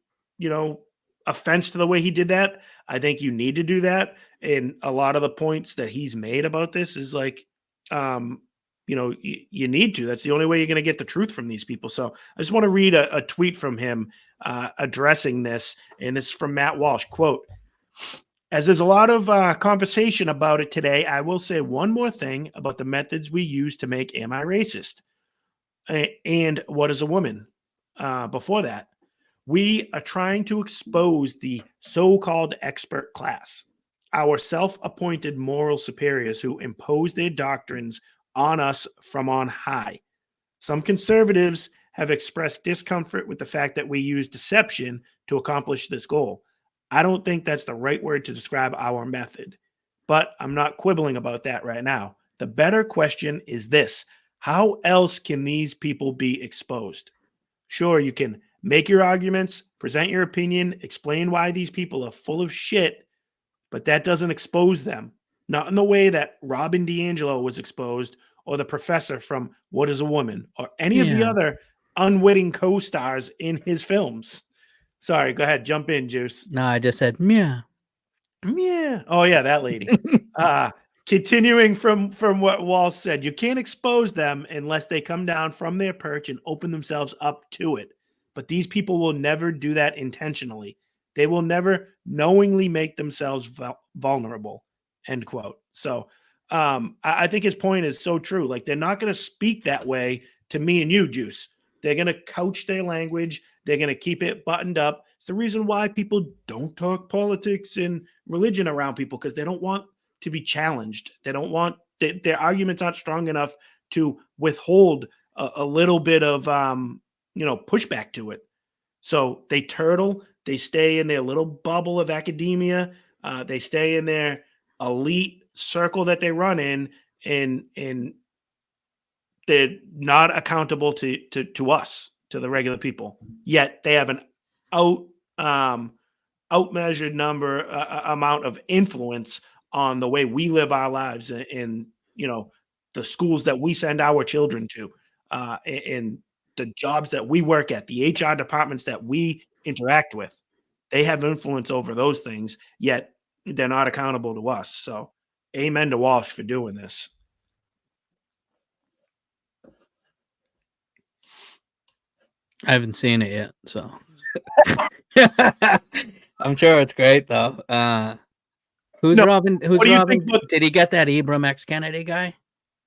offense to the way he did that. I think you need to do that. And a lot of the points that he's made about this is like, you need to. That's the only way you're going to get the truth from these people. So I just want to read a tweet from him addressing this. And this is from Matt Walsh. Quote, as there's a lot of conversation about it today, I will say one more thing about the methods we use to make Am I Racist? And What is a Woman? Before that, we are trying to expose the so-called expert class, our self-appointed moral superiors who impose their doctrines on us from on high. Some conservatives have expressed discomfort with the fact that we use deception to accomplish this goal. I don't think that's the right word to describe our method, but I'm not quibbling about that right now. The better question is this: how else can these people be exposed? Sure, you can make your arguments, present your opinion, explain why these people are full of shit, but that doesn't expose them. Not in the way that Robin DiAngelo was exposed, or the professor from What is a Woman, or any of the other unwitting co-stars in his films. Sorry, go ahead, jump in, Juice. No, I just said meow. Yeah. Oh yeah, that lady. Continuing from what Walz said, you can't expose them unless they come down from their perch and open themselves up to it. But these people will never do that intentionally. They will never knowingly make themselves vulnerable. End quote. So I think his point is so true. Like, they're not going to speak that way to me and you, Juice. They're going to couch their language. They're going to keep it buttoned up. It's the reason why people don't talk politics and religion around people, because they don't want to be challenged. They don't want their arguments aren't strong enough to withhold a little bit of pushback to it. So they turtle. They stay in their little bubble of academia. They stay in their elite circle that they run in, and they're not accountable to us, to the regular people. Yet they have an outmeasured amount of influence on the way we live our lives, and the schools that we send our children to, and the jobs that we work at, the HR departments that we interact with. They have influence over those things, yet they're not accountable to us. So amen to Walsh for doing this. I haven't seen it yet, so I'm sure it's great though. Who's Robin? Who's Robin? Did he get that Ibram X. Kennedy guy?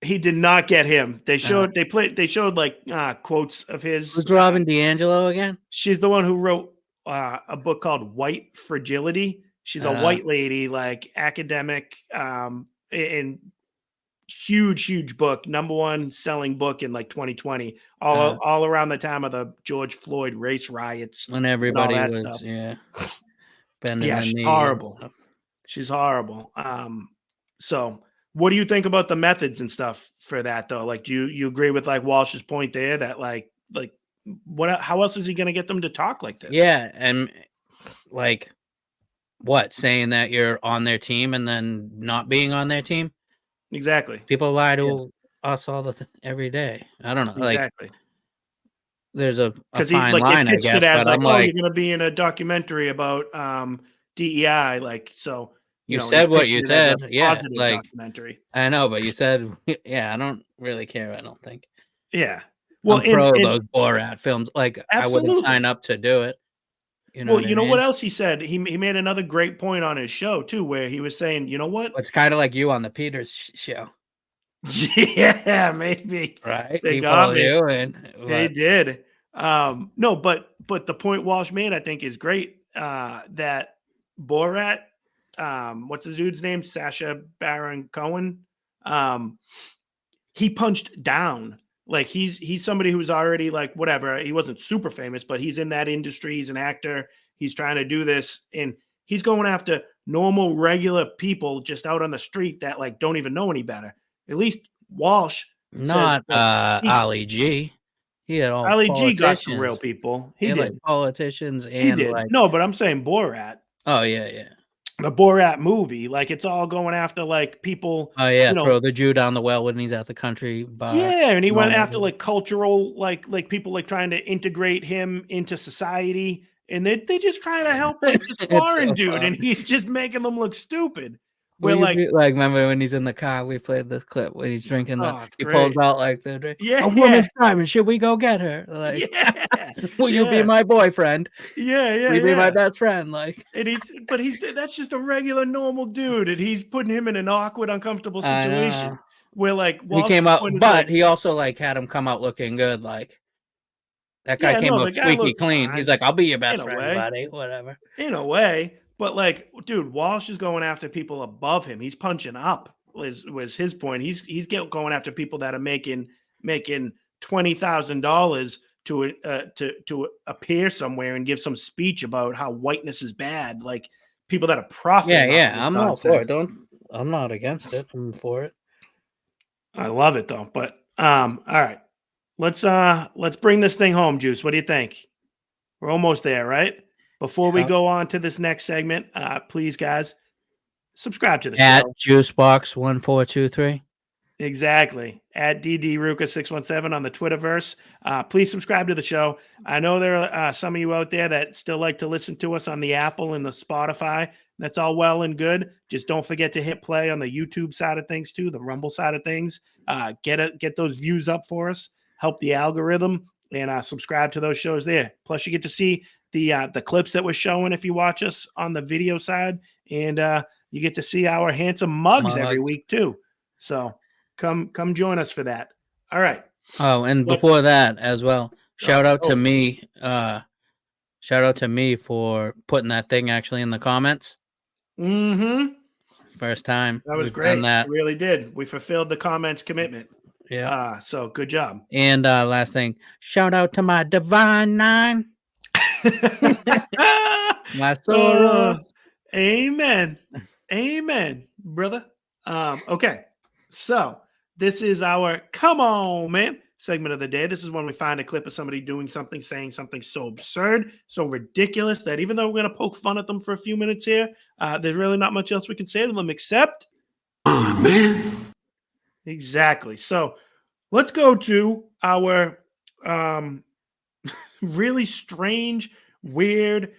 He did not get him. They showed they showed like quotes of his. Who's Robin DiAngelo again? She's the one who wrote a book called White Fragility. She's a white lady, like academic, and huge book, #1 selling book in like 2020, all around the time of the George Floyd race riots, when everybody was stuff. bending yeah, the she's knee horrible. She's horrible. So what do you think about the methods and stuff for that though? Like, do you agree with like Walsh's point there that like what? How else is he going to get them to talk like this? Yeah, and like what, saying that you're on their team and then not being on their team? Exactly. People lie to us all every day. I don't know. Exactly. Like, there's a fine he line, I pitched guess. it as But I'm you're like, going to be in a documentary about DEI. Like, so you said what you said. Yeah, like documentary. I know, but you said, yeah. I don't really care. I don't think. Yeah. Well, I'm pro those Borat films. Like, absolutely. I wouldn't sign up to do it. You know what else he said? He made another great point on his show too, where he was saying, you know what? It's kind of like you on the Peters show. Yeah, maybe. Right? They got me. They did. No, but the point Walsh made, I think, is great. That Borat, what's the dude's name? Sacha Baron Cohen. He punched down. Like, he's somebody who's already like whatever. He wasn't super famous, but he's in that industry. He's an actor. He's trying to do this, and he's going after normal, regular people just out on the street that like don't even know any better. At least Walsh, not Ali G. He had all Ali G politicians. got some real people. He did. Like politicians and he did. like No, but I'm saying Borat. Oh yeah. The Borat movie, like it's all going after like people. Oh yeah, you know, throw the Jew down the well when he's at the country bar. yeah, and he went after like cultural, like people like trying to integrate him into society, and they just trying to help like this foreign dude, funny. and he's just making them look stupid. We're We're like, remember when he's in the car? We played this clip when he's drinking it's he great. pulls out like the drink. Yeah, a woman's driving. Should we go get her? Like, will you be my boyfriend? Yeah, will you be my best friend? Like, and that's just a regular normal dude, and he's putting him in an awkward, uncomfortable situation where like he came out, but he also like had him come out looking good. Like that guy came out squeaky clean. He's like, I'll be your best friend, buddy. Whatever. In a way. But like, dude, Walsh is going after people above him. He's punching up. Was his point? He's going after people that are making $20,000 to appear somewhere and give some speech about how whiteness is bad. Like people that are profiting. Yeah. I'm all for it. I'm not against it. I'm for it. I love it though. But all right, let's bring this thing home, Juice. What do you think? We're almost there, right? Before we go on to this next segment, please, guys, subscribe to the show. Juicebox1423. Exactly. At DDRuka617 on the Twitterverse. Please subscribe to the show. I know there are some of you out there that still like to listen to us on the Apple and the Spotify. That's all well and good. Just don't forget to hit play on the YouTube side of things too, the Rumble side of things. Get those views up for us. Help the algorithm and subscribe to those shows there. Plus, you get to see the clips that we're showing if you watch us on the video side, and you get to see our handsome mugs every week too. So come join us for that. All right. Oh, and before that as well, shout out to me. Shout out to me for putting that thing actually in the comments. Mm-hmm. First time. That was great. We really did. We fulfilled the comments commitment. Yeah. So good job. And last thing, shout out to my Divine Nine. My sorrow. Amen, brother. Okay, so this is our come on man segment of the day. This is when we find a clip of somebody doing something, saying something so absurd, so ridiculous that even though we're going to poke fun at them for a few minutes here, there's really not much else we can say to them except, oh man. Exactly. So let's go to our really strange, weird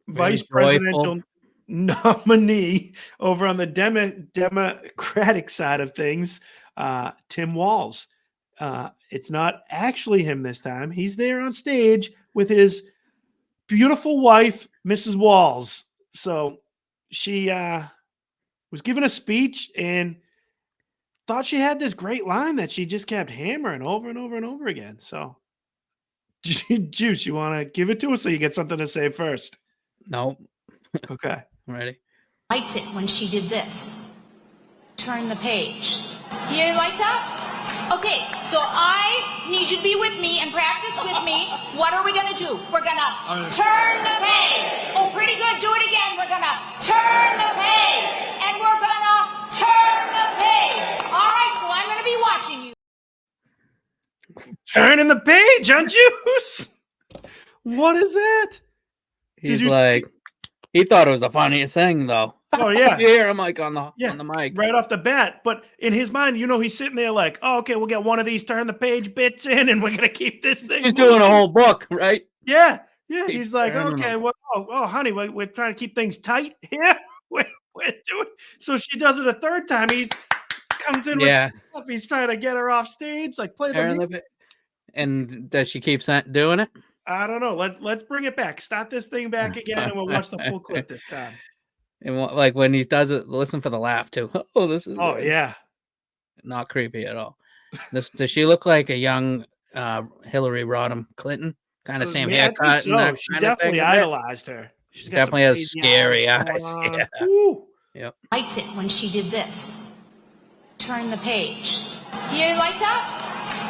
vice presidential nominee over on the Democratic side of things, Tim Walz. It's not actually him this time. He's there on stage with his beautiful wife, Mrs. Walz. So she was giving a speech and thought she had this great line that she just kept hammering over and over and over again. So, Juice, you want to give it to us, or you get something to say first? Nope. Okay. Ready? Liked it when she did this. Turn the page. You like that? Okay, so I need you to be with me and practice with me. What are we going to do? We're going to turn the page. Oh, pretty good. Do it again. We're going to turn the page. And we're going to turn the page. All right, so I'm going to be watching you. Turning the page on Juice. What is that? He's like, he thought it was the funniest thing, though. Oh, yeah. You hear him like on the mic. Right off the bat. But in his mind, he's sitting there like, oh, okay, we'll get one of these turn the page bits in and we're going to keep this thing. He's doing a whole book, right? Yeah. Yeah. He's like, okay, well, honey, we're trying to keep things tight here. We're doing. So she does it a third time. He comes in with stuff. He's trying to get her off stage, like play the music. And does she keep doing it? I don't know. Let's bring it back. Start this thing back again, and we'll watch the full clip this time. And like when he does it, listen for the laugh too. Oh, this is yeah, not creepy at all. Does she look like a young Hillary Rodham Clinton? Kind of same haircut. So. She definitely idolized her. She definitely has scary eyes. Yeah. Yep. Liked it when she did this. Turn the page. You like that?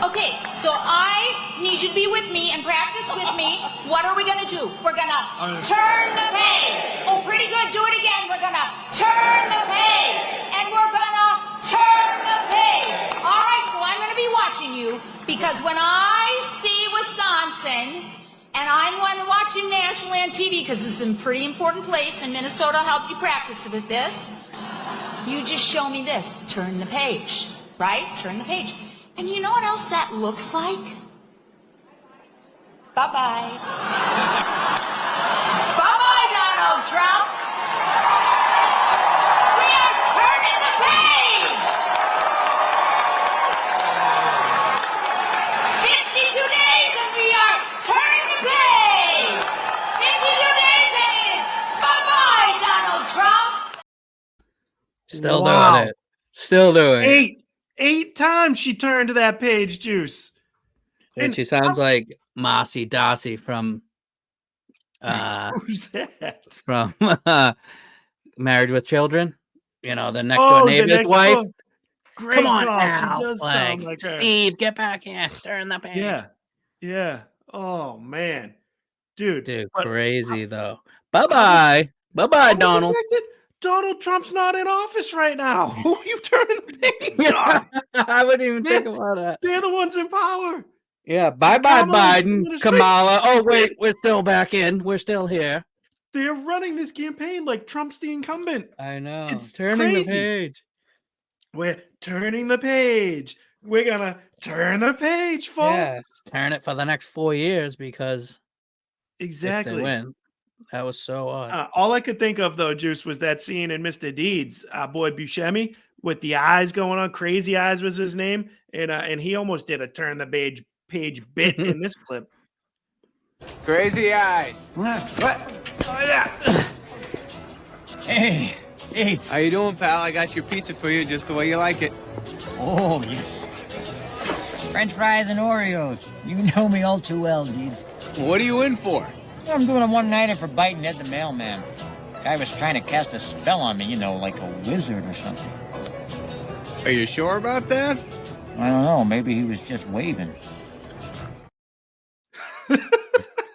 Okay, so I need you to be with me and practice with me. What are we going to do? We're going to turn the page. Oh, pretty good. Do it again. We're going to turn the page. And we're going to turn the page. All right, so I'm going to be watching you Because when I see Wisconsin, and I'm watching nationally on TV because this is a pretty important place, and Minnesota helped you practice with this, you just show me this. Turn the page, right? Turn the page. And you know what else that looks like? Bye-bye. Bye-bye, Donald Trump. We are turning the page. 52 days and we are turning the page. 52 days and it is bye-bye, Donald Trump. Still doing it. Still doing it. Eight times she turned to that page, Juice. And she sounds like Mossy Dossie from who's that? From Married with Children. You know, the next door neighbor's wife. Great Come on call. now. She does sound like her. Steve, get back here. Turn the page. Yeah. Oh man. Dude, crazy though. Bye-bye. Bye-bye, Donald. Donald Trump's not in office right now. Who are you turning the page on? I wouldn't even think about that. They're the ones in power. Yeah, bye-bye, Biden, Kamala. Oh, wait, we're still back in. We're still here. They're running this campaign like Trump's the incumbent. I know. It's turning crazy. the page. We're turning the page. We're going to turn the page, folks. Yeah, turn it for the next 4 years because exactly. If they win. That was so odd. All I could think of, though, Juice, was that scene in Mr. Deeds, our boy Buscemi, with the eyes going on. Crazy Eyes was his name. And he almost did a turn the page bit in this clip. Crazy Eyes. What? Oh, yeah. Hey, Deeds. How you doing, pal? I got your pizza for you just the way you like it. Oh, yes. French fries and Oreos. You know me all too well, Deeds. What are you in for? I'm doing a one-nighter for biting Ed the mailman. Guy was trying to cast a spell on me, you know, like a wizard or something. Are you sure about that? I don't know. Maybe he was just waving.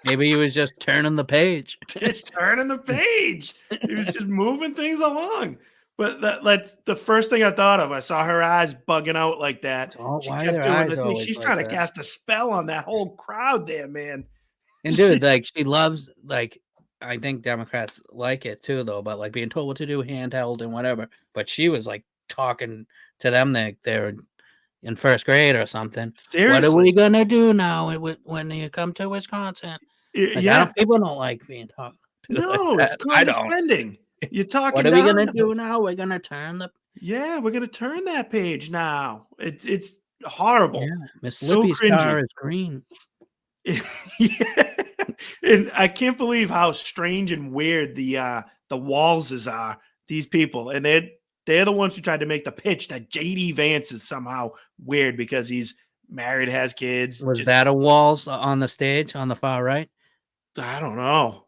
Maybe he was just turning the page. Just turning the page. He was just moving things along. But that's the first thing I thought of. I saw her eyes bugging out like that. Why are their eyes always She's like trying that? to cast a spell on that whole crowd there, man. And dude, like she loves, like I think Democrats like it too, though, but like being told what to do, handheld and whatever. But she was like talking to them like they're in first grade or something. Seriously. What are we gonna do now when you come to Wisconsin? Like, people don't like being talked to. No, like it's that. I don't. condescending. You're talking. What are we gonna down. do now? We're gonna turn the. Yeah, we're gonna turn that page now. It's horrible. Yeah, Miss So Lippy's cringy. car is green. And I can't believe how strange and weird the Walzes are. These people, and they're the ones who tried to make the pitch that JD Vance is somehow weird because he's married, has kids. Was that a Walz on the stage on the far right? I don't know.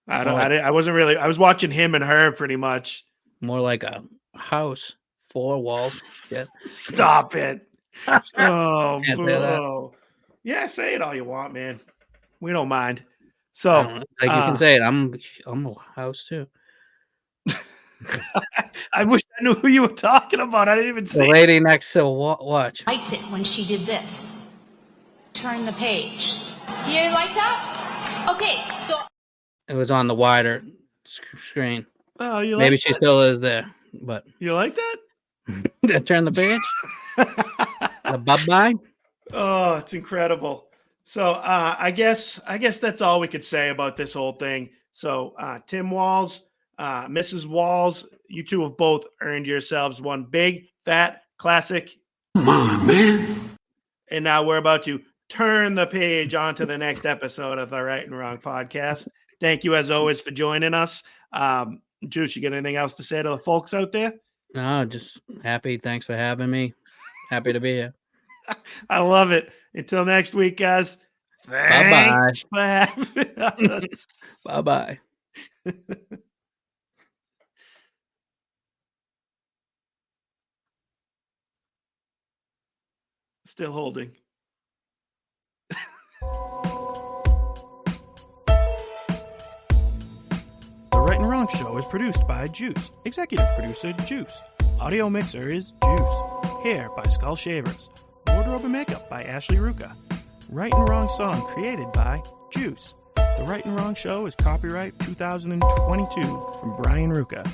I wasn't really. I was watching him and her pretty much. More like a house, 4 walls. Yeah. Stop it. Oh, Can't say that. bro. Yeah, say it all you want, man. We don't mind. So, Like you can say it. I'm a house too. I wish I knew who you were talking about. I didn't even The say lady next to watch. Liked it when she did this. Turn the page. You didn't like that? Okay, so It was on the wider screen. Oh, you Maybe like she that? still is there, but You like that? turn the page. The bye-bye. Oh, it's incredible. So I guess that's all we could say about this whole thing. So Tim Walz, Mrs. Walz, you two have both earned yourselves one big, fat, classic. Come on, man. And now we're about to turn the page onto the next episode of the Right and Wrong podcast. Thank you, as always, for joining us. Juice, you got anything else to say to the folks out there? No, just happy. Thanks for having me. Happy to be here. I love it. Until next week, guys. Bye-bye. Thanks for having us. Bye-bye. Still holding. The Right and Wrong Show is produced by Juice. Executive producer, Juice. Audio mixer is Juice. Hair by Skull Shavers. Wardrobe and Makeup by Ashley Ruka. Right and Wrong Song created by Juice. The Right and Wrong Show is copyright 2022 from Brian Ruka.